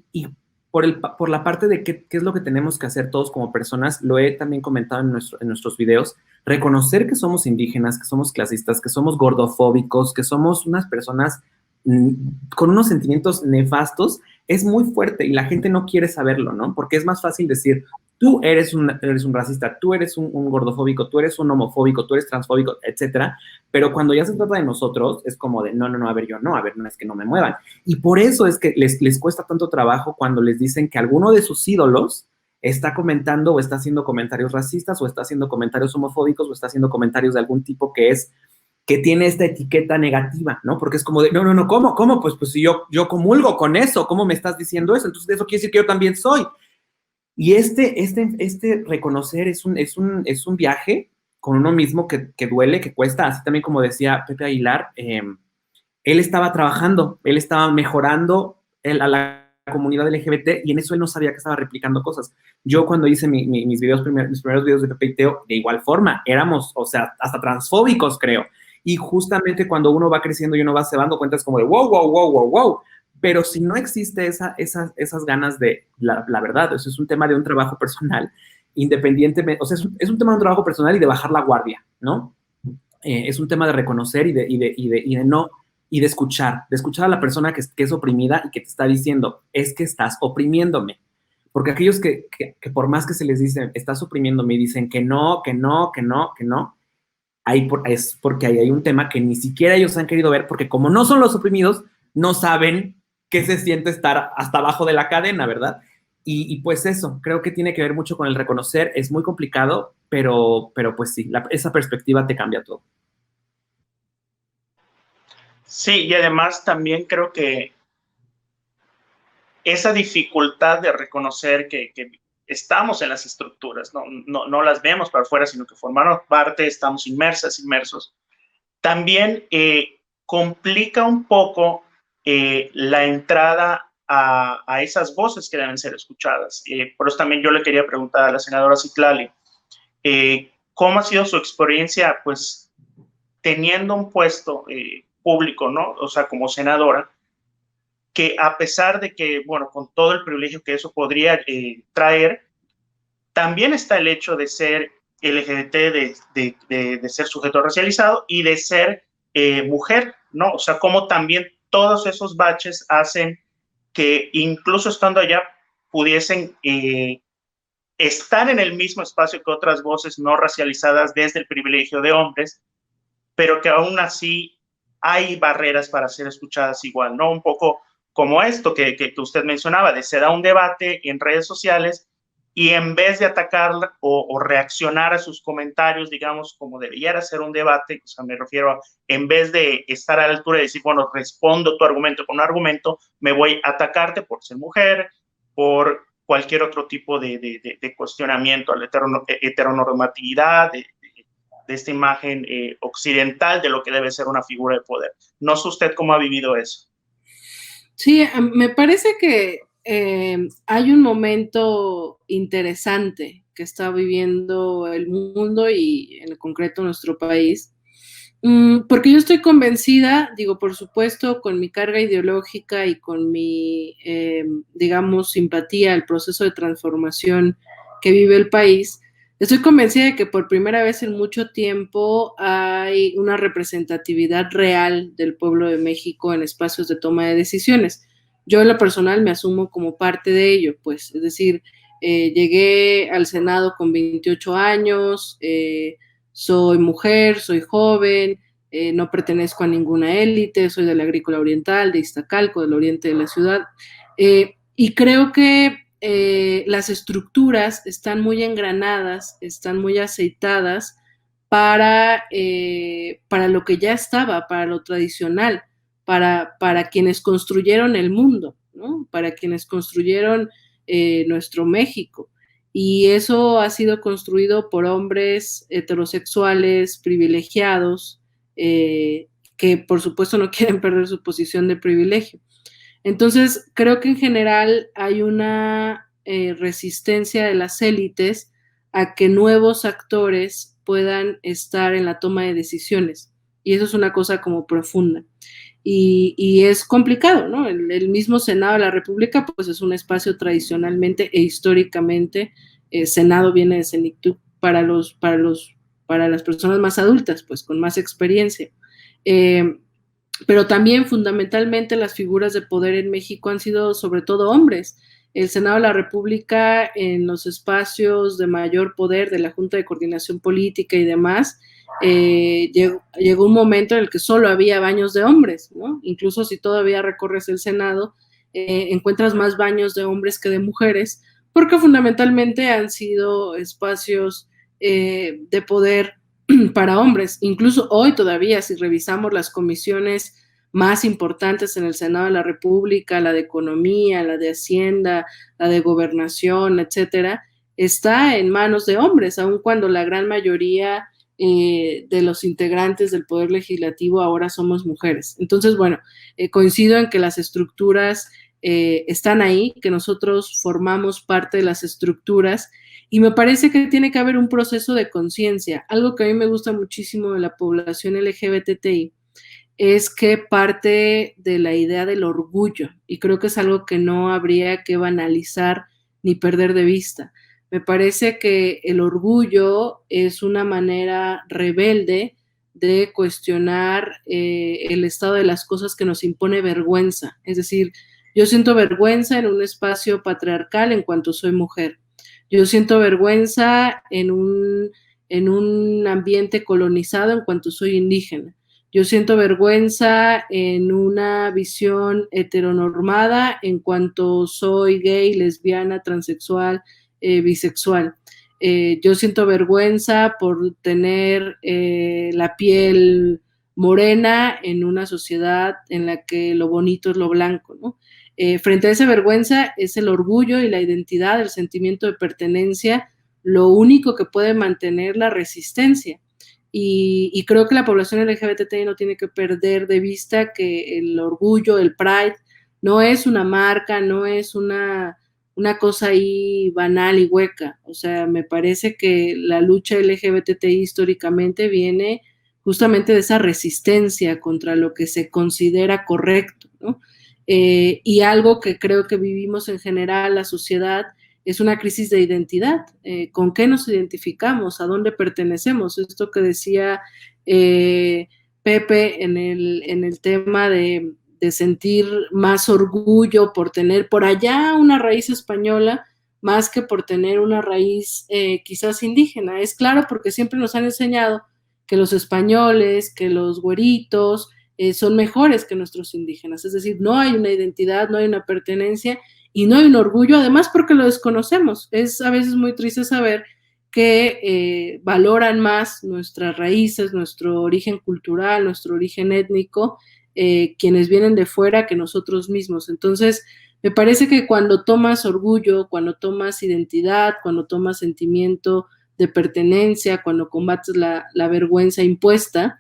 por la parte de qué es lo que tenemos que hacer todos como personas, lo he también comentado en nuestros videos, reconocer que somos indígenas, que somos clasistas, que somos gordofóbicos, que somos unas personas con unos sentimientos nefastos, es muy fuerte y la gente no quiere saberlo, ¿no? Porque es más fácil decir, tú eres un racista, tú eres un gordofóbico, tú eres un homofóbico, tú eres transfóbico, etcétera, pero cuando ya se trata de nosotros, es como de, no, a ver, no, es que no me muevan. Y por eso es que les cuesta tanto trabajo cuando les dicen que alguno de sus ídolos está comentando o está haciendo comentarios racistas o está haciendo comentarios homofóbicos o está haciendo comentarios de algún tipo que tiene esta etiqueta negativa, ¿no? Porque es como de, no, ¿cómo? Pues si yo comulgo con eso, ¿cómo me estás diciendo eso? Entonces eso quiere decir que yo también soy. Y este reconocer es un viaje con uno mismo que duele, que cuesta, así también como decía Pepe Aguilar, él estaba trabajando, él estaba mejorando a la comunidad LGBT y en eso él no sabía que estaba replicando cosas. Yo cuando hice mis primeros videos de Pepe y Teo, de igual forma, éramos, o sea, hasta transfóbicos, creo. Y justamente cuando uno va creciendo y uno va se dando cuenta es como de wow. Pero si no existe esas ganas de, la verdad, eso es un tema de un trabajo personal, independientemente, o sea, es un tema de un trabajo personal y de bajar la guardia, ¿no? Es un tema de reconocer y de escuchar a la persona que es oprimida y que te está diciendo, es que estás oprimiéndome. Porque aquellos que por más que se les dice, estás oprimiéndome y dicen que no, es porque ahí hay un tema que ni siquiera ellos han querido ver, porque como no son los oprimidos, no saben qué se siente estar hasta abajo de la cadena, ¿verdad? Y pues eso, creo que tiene que ver mucho con el reconocer, es muy complicado, pero pues sí, esa perspectiva te cambia todo. Sí, y además también creo que esa dificultad de reconocer que estamos en las estructuras, no las vemos para afuera, sino que formamos parte, estamos inmersos, también complica un poco la entrada a esas voces que deben ser escuchadas. Por eso también yo le quería preguntar a la senadora Citlali, ¿cómo ha sido su experiencia, pues, teniendo un puesto público, ¿no? O sea, como senadora, que a pesar de que, bueno, con todo el privilegio que eso podría traer, también está el hecho de ser LGBT, de ser sujeto racializado y de ser mujer, ¿no? O sea, como también todos esos baches hacen que incluso estando allá pudiesen estar en el mismo espacio que otras voces no racializadas desde el privilegio de hombres, pero que aún así hay barreras para ser escuchadas igual, ¿no? Un poco como esto que usted mencionaba, de se da un debate en redes sociales y en vez de atacar o reaccionar a sus comentarios, digamos, como debiera ser un debate, o sea, me refiero a, en vez de estar a la altura y decir, bueno, respondo tu argumento con un argumento, me voy a atacarte por ser mujer, por cualquier otro tipo de cuestionamiento a la heteronormatividad, de esta imagen occidental de lo que debe ser una figura de poder. No sé usted cómo ha vivido eso. Sí, me parece que hay un momento interesante que está viviendo el mundo y en concreto nuestro país, porque yo estoy convencida, digo, por supuesto, con mi carga ideológica y con mi, digamos, simpatía al proceso de transformación que vive el país, estoy convencida de que por primera vez en mucho tiempo hay una representatividad real del pueblo de México en espacios de toma de decisiones. Yo en lo personal me asumo como parte de ello, pues, es decir, llegué al Senado con 28 años, soy mujer, soy joven, no pertenezco a ninguna élite, soy de la Agrícola Oriental, de Iztacalco, del oriente de la ciudad, y creo que las estructuras están muy engranadas, están muy aceitadas para lo que ya estaba, para lo tradicional, para quienes construyeron el mundo, ¿no? Para quienes construyeron nuestro México. Y eso ha sido construido por hombres heterosexuales privilegiados, que por supuesto no quieren perder su posición de privilegio. Entonces, creo que en general hay una resistencia de las élites a que nuevos actores puedan estar en la toma de decisiones. Y eso es una cosa como profunda. Y es complicado, ¿no? El mismo Senado de la República, pues es un espacio tradicionalmente e históricamente, Senado viene de senectud para las personas más adultas, pues con más experiencia. Pero también fundamentalmente las figuras de poder en México han sido sobre todo hombres. El Senado de la República, en los espacios de mayor poder de la Junta de Coordinación Política y demás, llegó un momento en el que solo había baños de hombres, ¿no? Incluso si todavía recorres el Senado, encuentras más baños de hombres que de mujeres, porque fundamentalmente han sido espacios de poder para hombres. Incluso hoy todavía, si revisamos las comisiones más importantes en el Senado de la República, la de Economía, la de Hacienda, la de Gobernación, etcétera, está en manos de hombres, aun cuando la gran mayoría de los integrantes del Poder Legislativo ahora somos mujeres. Entonces, bueno, coincido en que las estructuras están ahí, que nosotros formamos parte de las estructuras, y me parece que tiene que haber un proceso de conciencia. Algo que a mí me gusta muchísimo de la población LGBTI es que parte de la idea del orgullo, y creo que es algo que no habría que banalizar ni perder de vista. Me parece que el orgullo es una manera rebelde de cuestionar el estado de las cosas que nos impone vergüenza. Es decir, yo siento vergüenza en un espacio patriarcal en cuanto soy mujer. Yo siento vergüenza en un ambiente colonizado en cuanto soy indígena. Yo siento vergüenza en una visión heteronormada en cuanto soy gay, lesbiana, transexual, bisexual. Yo siento vergüenza por tener la piel morena en una sociedad en la que lo bonito es lo blanco, ¿no? Frente a esa vergüenza es el orgullo y la identidad, el sentimiento de pertenencia, lo único que puede mantener la resistencia. Y creo que la población LGBTI no tiene que perder de vista que el orgullo, el pride, no es una marca, no es una cosa ahí banal y hueca. O sea, me parece que la lucha LGBTI históricamente viene justamente de esa resistencia contra lo que se considera correcto, ¿no? Y algo que creo que vivimos en general la sociedad es una crisis de identidad. ¿Con qué nos identificamos? ¿A dónde pertenecemos? Esto que decía Pepe en el tema de sentir más orgullo por tener por allá una raíz española más que por tener una raíz quizás indígena. Es claro, porque siempre nos han enseñado que los españoles, que los güeritos son mejores que nuestros indígenas. Es decir, no hay una identidad, no hay una pertenencia y no hay un orgullo, además porque lo desconocemos. Es a veces muy triste saber que valoran más nuestras raíces, nuestro origen cultural, nuestro origen étnico, quienes vienen de fuera que nosotros mismos. Entonces, me parece que cuando tomas orgullo, cuando tomas identidad, cuando tomas sentimiento de pertenencia, cuando combates la vergüenza impuesta,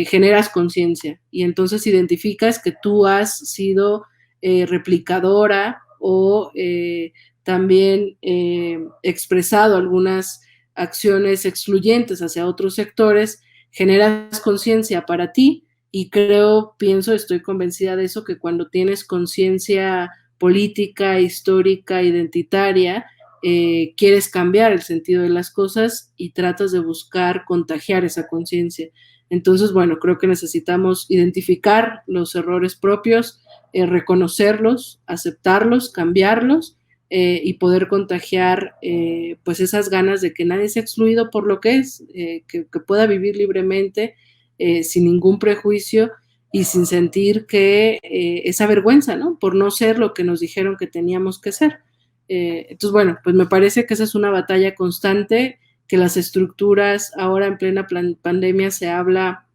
generas conciencia y entonces identificas que tú has sido replicadora o también expresado algunas acciones excluyentes hacia otros sectores, generas conciencia para ti y estoy convencida de eso, que cuando tienes conciencia política, histórica, identitaria, quieres cambiar el sentido de las cosas y tratas de buscar contagiar esa conciencia. Entonces, bueno, creo que necesitamos identificar los errores propios, reconocerlos, aceptarlos, cambiarlos y poder contagiar pues esas ganas de que nadie sea excluido por lo que es, que pueda vivir libremente sin ningún prejuicio y sin sentir que esa vergüenza, ¿no? Por no ser lo que nos dijeron que teníamos que ser. Entonces, bueno, pues me parece que esa es una batalla constante, que las estructuras, ahora en plena pandemia se habla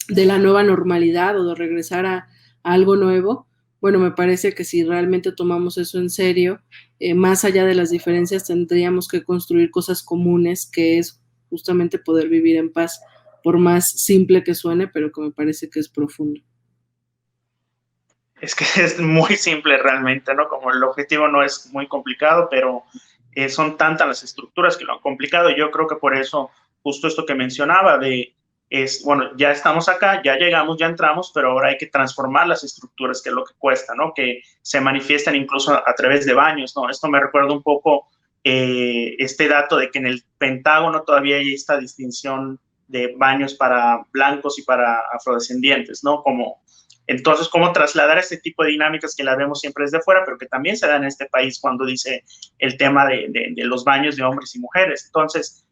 de la nueva normalidad o de regresar a algo nuevo. Bueno, me parece que si realmente tomamos eso en serio, más allá de las diferencias, tendríamos que construir cosas comunes, que es justamente poder vivir en paz, por más simple que suene, pero que me parece que es profundo. Es que es muy simple realmente, ¿no? Como el objetivo no es muy complicado, pero son tantas las estructuras que lo han complicado. Yo creo que por eso, justo esto que mencionaba bueno, ya estamos acá, ya llegamos, ya entramos, pero ahora hay que transformar las estructuras, que es lo que cuesta, ¿no? Que se manifiestan incluso a través de baños, ¿no? Esto me recuerda un poco este dato de que en el Pentágono todavía hay esta distinción de baños para blancos y para afrodescendientes, ¿no? Entonces, ¿cómo trasladar este tipo de dinámicas que las vemos siempre desde fuera, pero que también se dan en este país cuando dice el tema de los baños de hombres y mujeres? Entonces,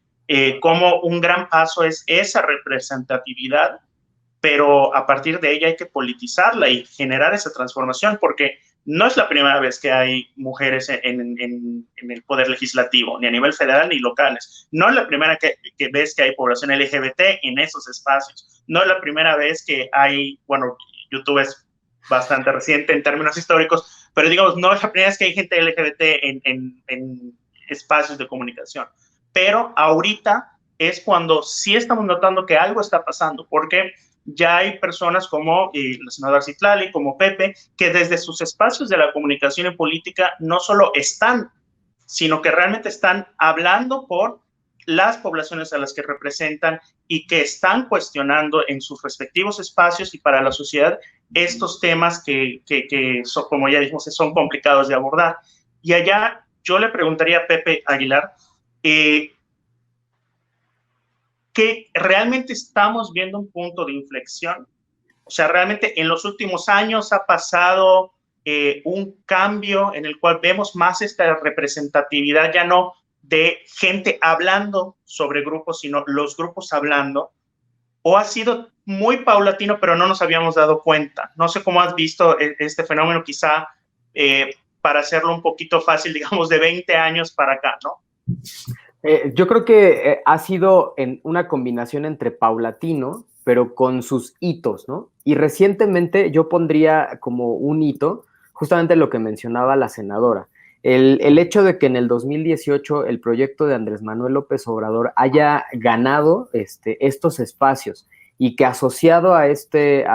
como un gran paso es esa representatividad, pero a partir de ella hay que politizarla y generar esa transformación, porque no es la primera vez que hay mujeres en el poder legislativo, ni a nivel federal ni locales. No es la primera vez que hay población LGBT en esos espacios. No es la primera vez que hay, bueno, YouTube es bastante reciente en términos históricos, pero digamos, no es la primera vez que hay gente LGBT en espacios de comunicación. Pero ahorita es cuando sí estamos notando que algo está pasando, porque ya hay personas como la senadora Citlali, como Pepe, que desde sus espacios de la comunicación y política no solo están, sino que realmente están hablando por las poblaciones a las que representan y que están cuestionando en sus respectivos espacios y para la sociedad estos temas que son, como ya dijimos, son complicados de abordar. Y allá yo le preguntaría a Pepe Aguilar, que realmente estamos viendo un punto de inflexión. O sea, realmente en los últimos años ha pasado un cambio en el cual vemos más esta representatividad, ya no de gente hablando sobre grupos, sino los grupos hablando, o ha sido muy paulatino, pero no nos habíamos dado cuenta. No sé cómo has visto este fenómeno, quizá para hacerlo un poquito fácil, digamos, de 20 años para acá, ¿no? Yo creo que ha sido una combinación entre paulatino, pero con sus hitos, ¿no? Y recientemente yo pondría como un hito justamente lo que mencionaba la senadora. El hecho de que en el 2018 el proyecto de Andrés Manuel López Obrador haya ganado estos espacios y que asociado a este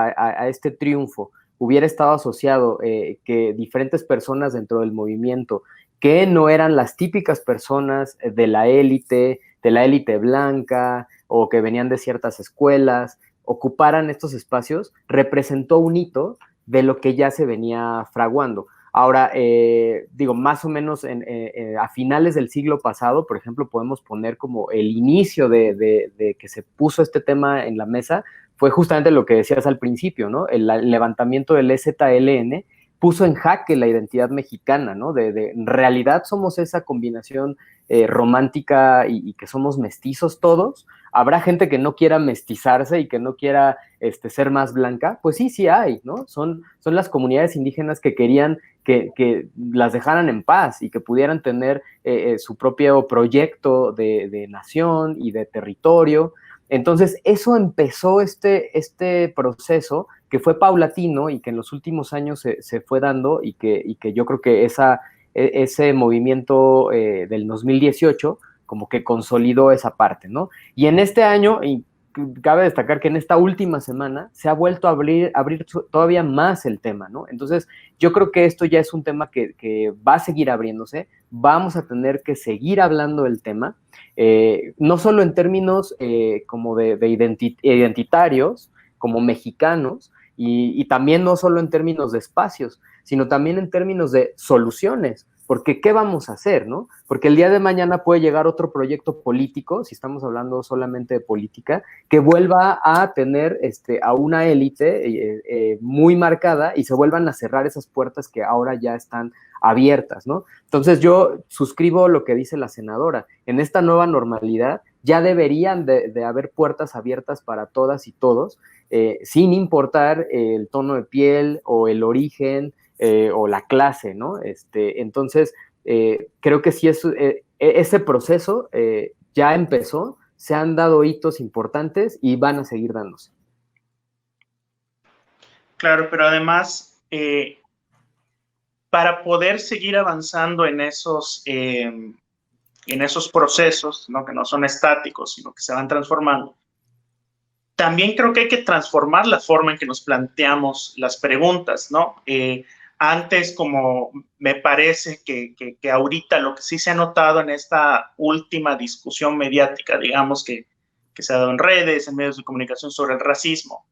triunfo hubiera estado asociado que diferentes personas dentro del movimiento que no eran las típicas personas de la élite blanca o que venían de ciertas escuelas, ocuparan estos espacios, representó un hito de lo que ya se venía fraguando. Ahora, digo, más o menos a finales del siglo pasado, por ejemplo, podemos poner como el inicio de que se puso este tema en la mesa, fue justamente lo que decías al principio, ¿no? El levantamiento del EZLN puso en jaque la identidad mexicana, ¿no? En realidad somos esa combinación romántica y que somos mestizos todos. Habrá gente que no quiera mestizarse y que no quiera ser más blanca. Pues sí hay, ¿no? Son las comunidades indígenas que querían que las dejaran en paz y que pudieran tener su propio proyecto de nación y de territorio. Entonces, eso empezó este proceso que fue paulatino y que en los últimos años se fue dando y que yo creo que ese movimiento del 2018 como que consolidó esa parte, ¿no? Y en este año, y cabe destacar que en esta última semana se ha vuelto a abrir todavía más el tema, ¿no? Entonces, yo creo que esto ya es un tema que va a seguir abriéndose, vamos a tener que seguir hablando del tema, no solo en términos como de identitarios, como mexicanos, y también no solo en términos de espacios, sino también en términos de soluciones, porque ¿qué vamos a hacer, no? Porque el día de mañana puede llegar otro proyecto político, si estamos hablando solamente de política, que vuelva a tener a una élite muy marcada y se vuelvan a cerrar esas puertas que ahora ya están abiertas, ¿no? Entonces yo suscribo lo que dice la senadora. En esta nueva normalidad ya deberían de haber puertas abiertas para todas y todos, sin importar el tono de piel o el origen o la clase, ¿no? Entonces, creo que sí ese proceso ya empezó, se han dado hitos importantes y van a seguir dándose. Claro, pero además, para poder seguir avanzando en esos procesos, ¿no? Que no son estáticos, sino que se van transformando, también creo que hay que transformar la forma en que nos planteamos las preguntas, ¿no? Antes, como me parece que ahorita lo que sí se ha notado en esta última discusión mediática, digamos, que se ha dado en redes, en medios de comunicación sobre el racismo,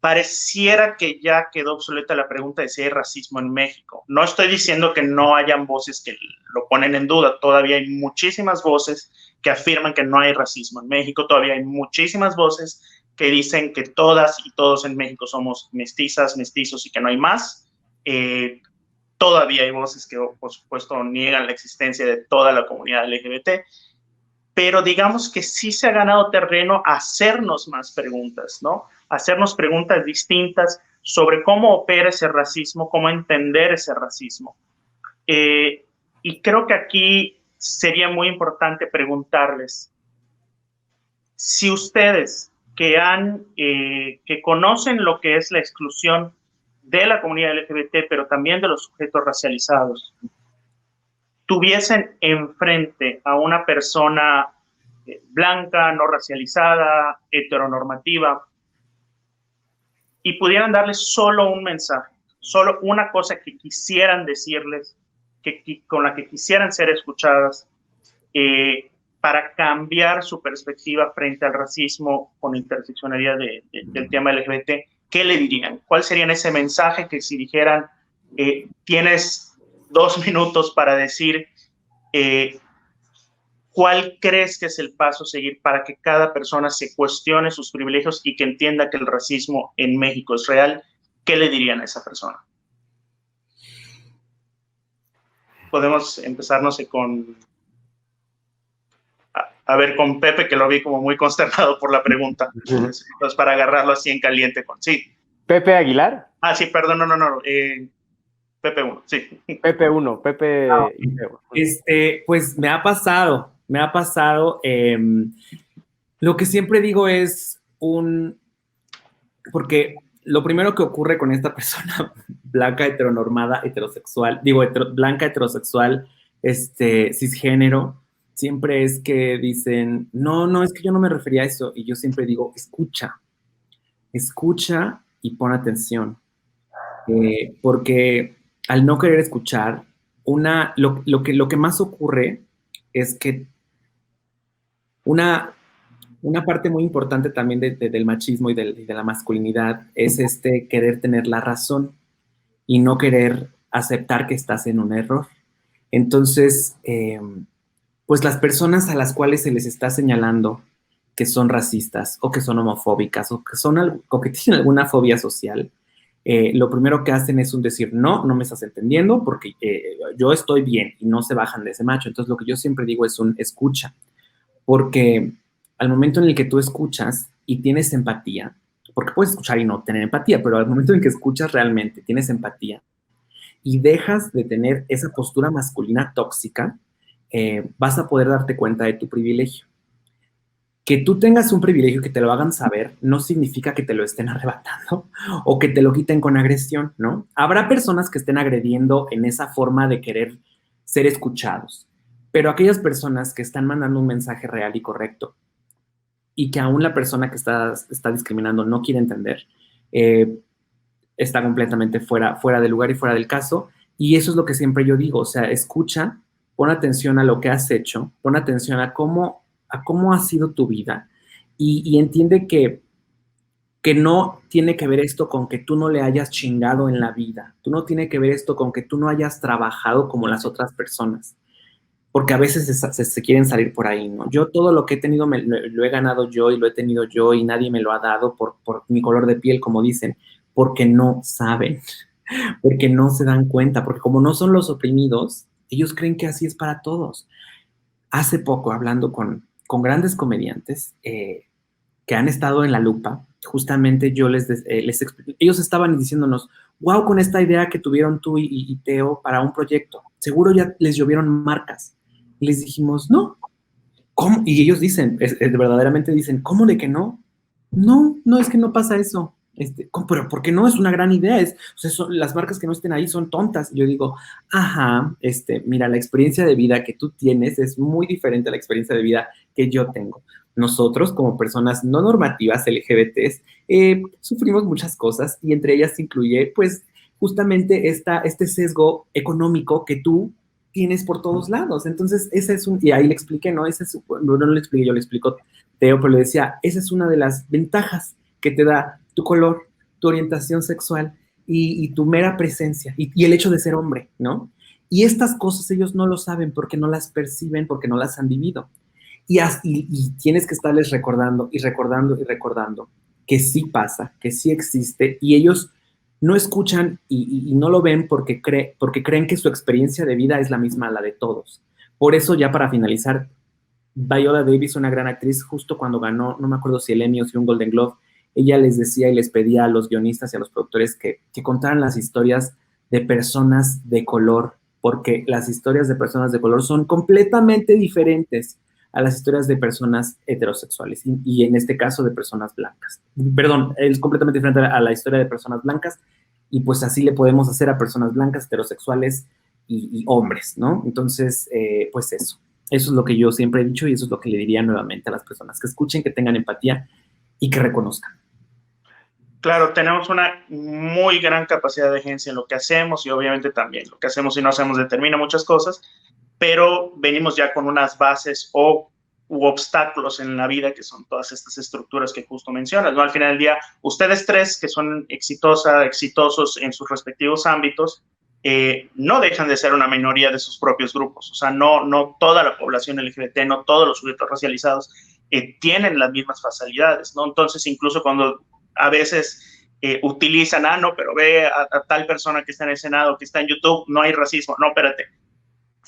pareciera que ya quedó obsoleta la pregunta de si hay racismo en México. No estoy diciendo que no hayan voces que lo ponen en duda, todavía hay muchísimas voces que afirman que no hay racismo en México, todavía hay muchísimas voces que dicen que todas y todos en México somos mestizas, mestizos y que no hay más. Todavía hay voces que, por supuesto, niegan la existencia de toda la comunidad LGBT, pero digamos que sí se ha ganado terreno a hacernos más preguntas, ¿no? Hacernos preguntas distintas sobre cómo opera ese racismo, cómo entender ese racismo. Y creo que aquí sería muy importante preguntarles si ustedes que conocen lo que es la exclusión de la comunidad LGBT, pero también de los sujetos racializados, tuviesen enfrente a una persona blanca, no racializada, heteronormativa, y pudieran darles solo un mensaje, solo una cosa que quisieran decirles, con la que quisieran ser escuchadas, para cambiar su perspectiva frente al racismo con interseccionalidad del tema LGBT, ¿qué le dirían? ¿Cuál sería ese mensaje que si dijeran, tienes 2 minutos para decir cuál crees que es el paso a seguir para que cada persona se cuestione sus privilegios y que entienda que el racismo en México es real? ¿Qué le dirían a esa persona? Podemos empezar, no sé, con Pepe, que lo vi como muy consternado por la pregunta. Entonces, para agarrarlo así en caliente. Sí. ¿Pepe Aguilar? Sí, perdón, no. Pepe 1, sí. Pepe 1, Pepe... Pues me ha pasado. Lo que siempre digo es porque lo primero que ocurre con esta persona blanca, heteronormada, heterosexual, blanca, heterosexual, cisgénero, siempre es que dicen, no, es que yo no me refería a eso. Y yo siempre digo, escucha y pon atención. Porque al no querer escuchar, lo que más ocurre es que una parte muy importante también del machismo y de la masculinidad es querer tener la razón y no querer aceptar que estás en un error. Entonces, pues las personas a las cuales se les está señalando que son racistas o que son homofóbicas o que tienen alguna fobia social, lo primero que hacen es decir, no me estás entendiendo porque yo estoy bien, y no se bajan de ese macho. Entonces, lo que yo siempre digo es escucha, porque al momento en el que tú escuchas y tienes empatía, porque puedes escuchar y no tener empatía, pero al momento en que escuchas realmente, tienes empatía y dejas de tener esa postura masculina tóxica, vas a poder darte cuenta de tu privilegio. Que tú tengas un privilegio, que te lo hagan saber, no significa que te lo estén arrebatando o que te lo quiten con agresión, ¿no? Habrá personas que estén agrediendo en esa forma de querer ser escuchados, pero aquellas personas que están mandando un mensaje real y correcto y que aún la persona que está discriminando no quiere entender, está completamente fuera de lugar y fuera del caso. Y eso es lo que siempre yo digo, o sea, escucha, pon atención a lo que has hecho, pon atención a cómo ha sido tu vida y entiende que no tiene que ver esto con que tú no le hayas chingado en la vida, tú no tiene que ver esto con que tú no hayas trabajado como las otras personas, porque a veces se quieren salir por ahí, ¿no? Yo todo lo que he tenido lo he ganado yo y lo he tenido yo y nadie me lo ha dado por mi color de piel, como dicen, porque no saben, porque no se dan cuenta, porque como no son los oprimidos, ellos creen que así es para todos. Hace poco, hablando con con grandes comediantes que han estado en la lupa. Justamente yo les expliqué, ellos estaban diciéndonos, wow, con esta idea que tuvieron tú y Teo para un proyecto, seguro ya les llovieron marcas. Y les dijimos, no. ¿Cómo? Y ellos dicen, verdaderamente dicen, ¿cómo de que no? No, es que no pasa eso. Pero ¿por qué no? Es una gran idea. O sea, las marcas que no estén ahí son tontas. Yo digo, ajá, mira, la experiencia de vida que tú tienes es muy diferente a la experiencia de vida que yo tengo. Nosotros, como personas no normativas LGBTs, sufrimos muchas cosas y entre ellas incluye, pues, justamente este sesgo económico que tú tienes por todos lados. Entonces, ese es y ahí le expliqué, ¿no? No le expliqué, yo le explico Teo, pero le decía, esa es una de las ventajas que te da tu color, tu orientación sexual y tu mera presencia y el hecho de ser hombre, ¿no? Y estas cosas ellos no lo saben porque no las perciben, porque no las han vivido. Y tienes que estarles recordando y recordando y recordando que sí pasa, que sí existe, y ellos no escuchan y no lo ven porque creen que su experiencia de vida es la misma a la de todos. Por eso, ya para finalizar, Viola Davis, una gran actriz, justo cuando ganó, no me acuerdo si el Emmy o si un Golden Globe, ella les decía y les pedía a los guionistas y a los productores que contaran las historias de personas de color, porque las historias de personas de color son completamente diferentes a las historias de personas heterosexuales y en este caso de personas blancas. Perdón, es completamente diferente a la historia de personas blancas y pues así le podemos hacer a personas blancas, heterosexuales y hombres, ¿no? Entonces, pues eso es lo que yo siempre he dicho y eso es lo que le diría nuevamente a las personas, que escuchen, que tengan empatía y que reconozcan. Claro, tenemos una muy gran capacidad de agencia en lo que hacemos y obviamente también lo que hacemos y no hacemos determina muchas cosas, pero venimos ya con unas bases u obstáculos en la vida que son todas estas estructuras que justo mencionas, ¿no? Al final del día, ustedes tres que son exitosos en sus respectivos ámbitos, no dejan de ser una minoría de sus propios grupos. O sea, no toda la población LGBT, no todos los sujetos racializados tienen las mismas facilidades, ¿no? Entonces, incluso cuando a veces utilizan, no, pero ve a tal persona que está en el Senado, que está en YouTube, no hay racismo. No, espérate.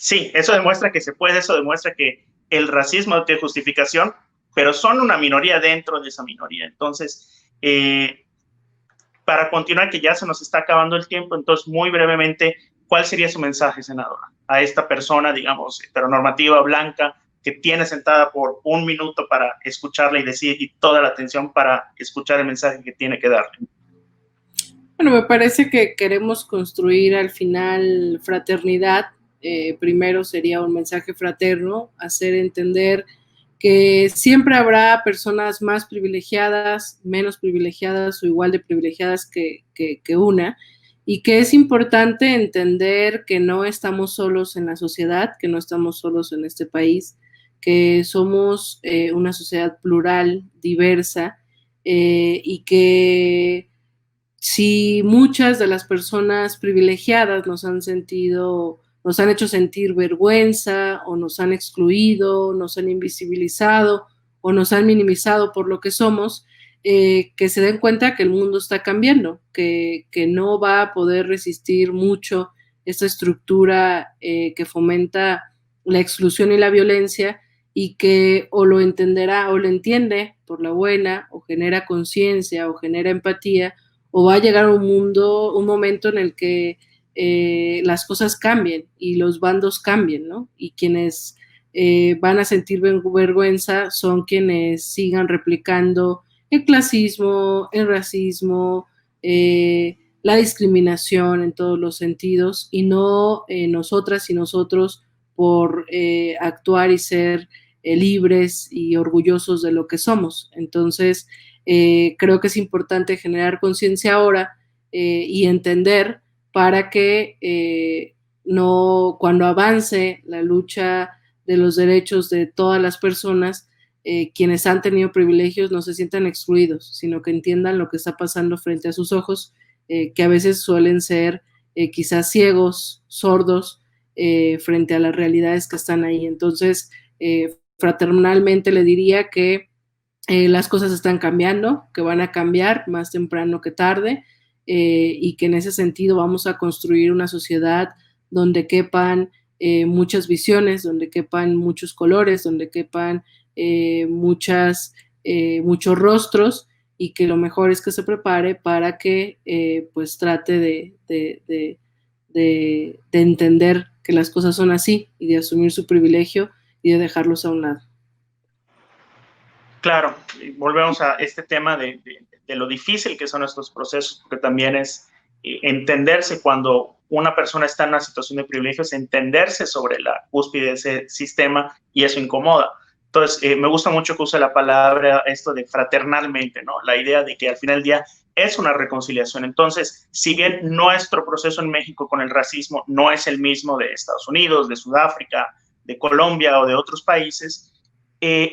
Sí, eso demuestra que se puede, eso demuestra que el racismo no tiene justificación, pero son una minoría dentro de esa minoría. Entonces, para continuar, que ya se nos está acabando el tiempo, entonces, muy brevemente, ¿cuál sería su mensaje, senadora, a esta persona, digamos, heteronormativa, blanca, que tiene sentada por un minuto para escucharla y toda la atención para escuchar el mensaje que tiene que darle? Bueno, me parece que queremos construir al final fraternidad. Primero sería un mensaje fraterno, hacer entender que siempre habrá personas más privilegiadas, menos privilegiadas o igual de privilegiadas que una, y que es importante entender que no estamos solos en la sociedad, que no estamos solos en este país, que somos una sociedad plural, diversa, y que si muchas de las personas privilegiadas nos han hecho sentir vergüenza o nos han excluido, nos han invisibilizado o nos han minimizado por lo que somos, que se den cuenta que el mundo está cambiando, que no va a poder resistir mucho esta estructura que fomenta la exclusión y la violencia y que o lo entenderá o lo entiende por la buena o genera conciencia o genera empatía o va a llegar un momento en el que las cosas cambien y los bandos cambien, ¿no? Y quienes van a sentir vergüenza son quienes sigan replicando el clasismo, el racismo, la discriminación en todos los sentidos y no nosotras y nosotros por actuar y ser libres y orgullosos de lo que somos. Entonces, creo que es importante generar conciencia ahora y entender para que cuando avance la lucha de los derechos de todas las personas, quienes han tenido privilegios no se sientan excluidos, sino que entiendan lo que está pasando frente a sus ojos, que a veces suelen ser quizás ciegos, sordos, frente a las realidades que están ahí. Entonces, fraternalmente le diría que las cosas están cambiando, que van a cambiar más temprano que tarde, y que en ese sentido vamos a construir una sociedad donde quepan muchas visiones, donde quepan muchos colores, donde quepan muchos rostros, y que lo mejor es que se prepare para que pues trate de entender que las cosas son así y de asumir su privilegio y de dejarlos a un lado. Claro, y volvemos a este tema de lo difícil que son estos procesos, porque también es entenderse cuando una persona está en una situación de privilegios, entenderse sobre la cúspide de ese sistema, y eso incomoda. Entonces, me gusta mucho que use la palabra esto de fraternalmente, ¿no? La idea de que al final del día es una reconciliación. Entonces, si bien nuestro proceso en México con el racismo no es el mismo de Estados Unidos, de Sudáfrica, de Colombia o de otros países,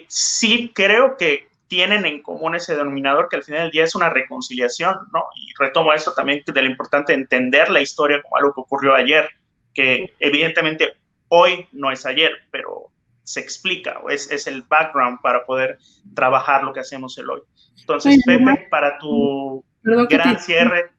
sí creo que tienen en común ese denominador, que al final del día es una reconciliación, ¿no? Y retomo esto también de lo importante de entender la historia como algo que ocurrió ayer, que evidentemente hoy no es ayer, pero se explica, o es el background para poder trabajar lo que hacemos el hoy. Entonces, Pepe, para tu gran cierre,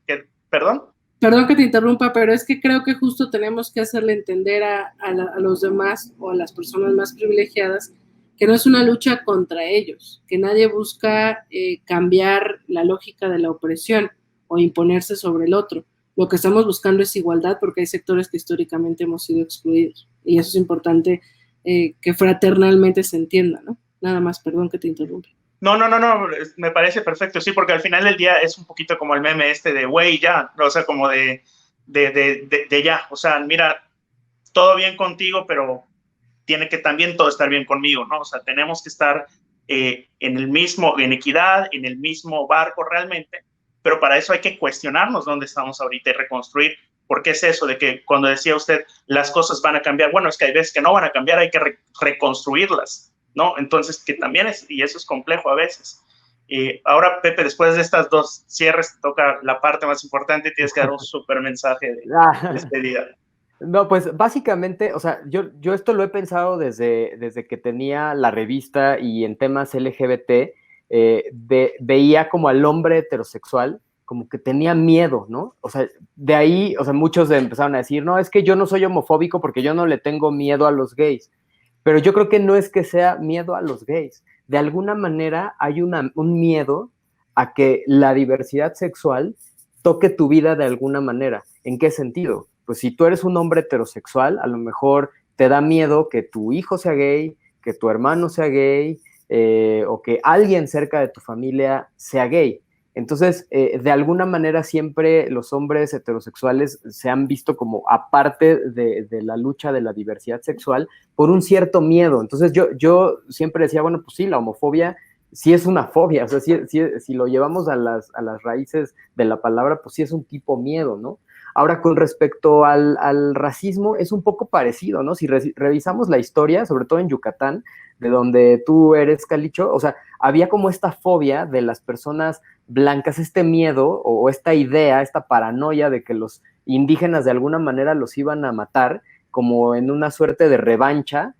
¿perdón? Perdón que te interrumpa, pero es que creo que justo tenemos que hacerle entender a los demás o a las personas más privilegiadas que no es una lucha contra ellos, que nadie busca cambiar la lógica de la opresión o imponerse sobre el otro. Lo que estamos buscando es igualdad, porque hay sectores que históricamente hemos sido excluidos, y eso es importante que fraternalmente se entienda, ¿no? Nada más, perdón que te interrumpa. No, me parece perfecto, sí, porque al final del día es un poquito como el meme este de güey, ya, o sea, como de ya, o sea, mira, todo bien contigo, pero tiene que también todo estar bien conmigo, ¿no? O sea, tenemos que estar en equidad, en el mismo barco realmente, pero para eso hay que cuestionarnos dónde estamos ahorita y reconstruir. ¿Por qué es eso de que cuando decía usted las cosas van a cambiar? Bueno, es que hay veces que no van a cambiar, hay que reconstruirlas, ¿no? Entonces, que también y eso es complejo a veces. Ahora, Pepe, después de estas dos cierres, te toca la parte más importante y tienes que dar un súper mensaje de despedida. No, pues básicamente, o sea, yo esto lo he pensado desde que tenía la revista, y en temas LGBT, veía como al hombre heterosexual como que tenía miedo, ¿no? O sea, de ahí, o sea, muchos empezaron a decir, no, es que yo no soy homofóbico porque yo no le tengo miedo a los gays. Pero yo creo que no es que sea miedo a los gays. De alguna manera hay un miedo a que la diversidad sexual toque tu vida de alguna manera. ¿En qué sentido? Pues si tú eres un hombre heterosexual, a lo mejor te da miedo que tu hijo sea gay, que tu hermano sea gay, o que alguien cerca de tu familia sea gay. Entonces, de alguna manera siempre los hombres heterosexuales se han visto como aparte de la lucha de la diversidad sexual por un cierto miedo. Entonces yo siempre decía, bueno, pues sí, la homofobia sí es una fobia, o sea, si lo llevamos a las raíces de la palabra, pues sí es un tipo miedo, ¿no? Ahora, con respecto al racismo, es un poco parecido, ¿no? Si revisamos la historia, sobre todo en Yucatán, de donde tú eres, Calicho, o sea, había como esta fobia de las personas blancas, este miedo o esta idea, esta paranoia de que los indígenas de alguna manera los iban a matar, como en una suerte de revancha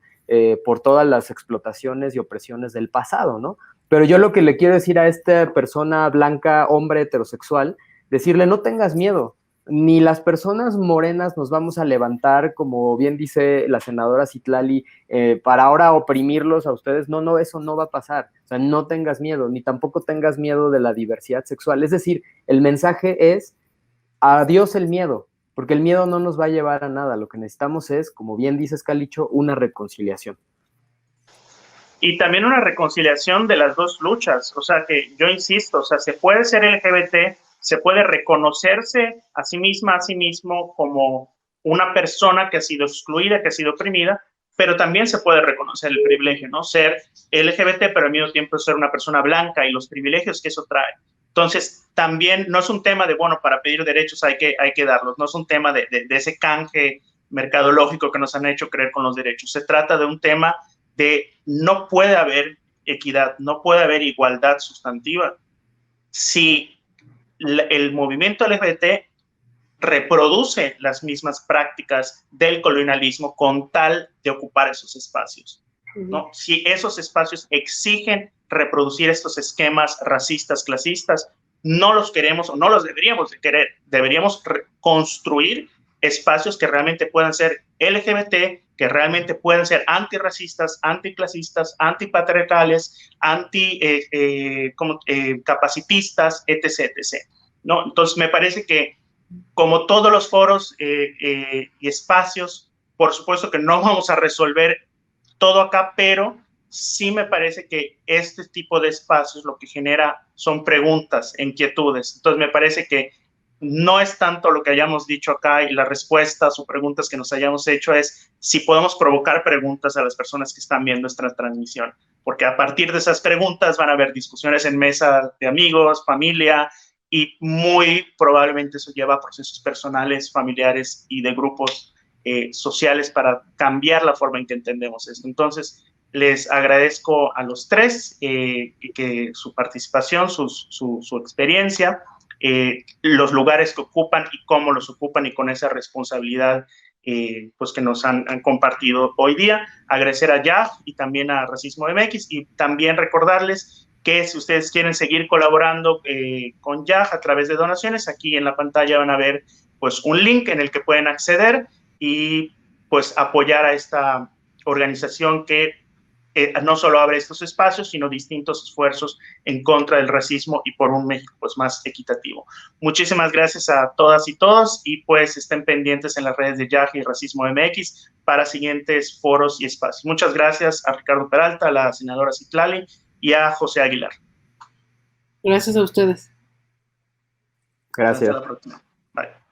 por todas las explotaciones y opresiones del pasado, ¿no? Pero yo lo que le quiero decir a esta persona blanca, hombre heterosexual, decirle, no tengas miedo, ni las personas morenas nos vamos a levantar, como bien dice la senadora Citlali, para ahora oprimirlos a ustedes. No, eso no va a pasar. O sea, no tengas miedo, ni tampoco tengas miedo de la diversidad sexual. Es decir, el mensaje es, adiós el miedo, porque el miedo no nos va a llevar a nada. Lo que necesitamos es, como bien dices, Calicho, una reconciliación. Y también una reconciliación de las dos luchas. O sea, que yo insisto, o sea, se puede ser LGBT, se puede reconocerse a sí misma, a sí mismo, como una persona que ha sido excluida, que ha sido oprimida, pero también se puede reconocer el privilegio, ¿no? Ser LGBT, pero al mismo tiempo ser una persona blanca y los privilegios que eso trae. Entonces, también no es un tema de, bueno, para pedir derechos hay que darlos, no es un tema de ese canje mercadológico que nos han hecho creer con los derechos. Se trata de un tema de no puede haber equidad, no puede haber igualdad sustantiva si el movimiento LGBT reproduce las mismas prácticas del colonialismo con tal de ocupar esos espacios, ¿no? Si esos espacios exigen reproducir estos esquemas racistas, clasistas, no los queremos o no los deberíamos de querer. Deberíamos construir espacios que realmente puedan ser LGBT, que realmente puedan ser antirracistas, anticlasistas, antipatriarcales, capacitistas, etc., etc., ¿no? Entonces, me parece que, como todos los foros y espacios, por supuesto que no vamos a resolver todo acá, pero sí me parece que este tipo de espacios lo que genera son preguntas, inquietudes. Entonces, me parece que no es tanto lo que hayamos dicho acá y las respuestas o preguntas que nos hayamos hecho, es si podemos provocar preguntas a las personas que están viendo esta transmisión, porque a partir de esas preguntas van a haber discusiones en mesa de amigos, familia, y muy probablemente eso lleva a procesos personales, familiares y de grupos sociales para cambiar la forma en que entendemos esto. Entonces, les agradezco a los tres que su participación, su experiencia, los lugares que ocupan y cómo los ocupan, y con esa responsabilidad pues que nos han compartido hoy día. Agradecer a YAG y también a Racismo MX, y también recordarles que si ustedes quieren seguir colaborando con YAG a través de donaciones, aquí en la pantalla van a ver pues un link en el que pueden acceder y pues apoyar a esta organización que no solo abre estos espacios, sino distintos esfuerzos en contra del racismo y por un México pues más equitativo. Muchísimas gracias a todas y todos, y pues estén pendientes en las redes de YAG y Racismo MX para siguientes foros y espacios. Muchas gracias a Ricardo Peralta, a la senadora Citlali y a José Aguilar. Gracias a ustedes. Gracias. Hasta la próxima. Bye.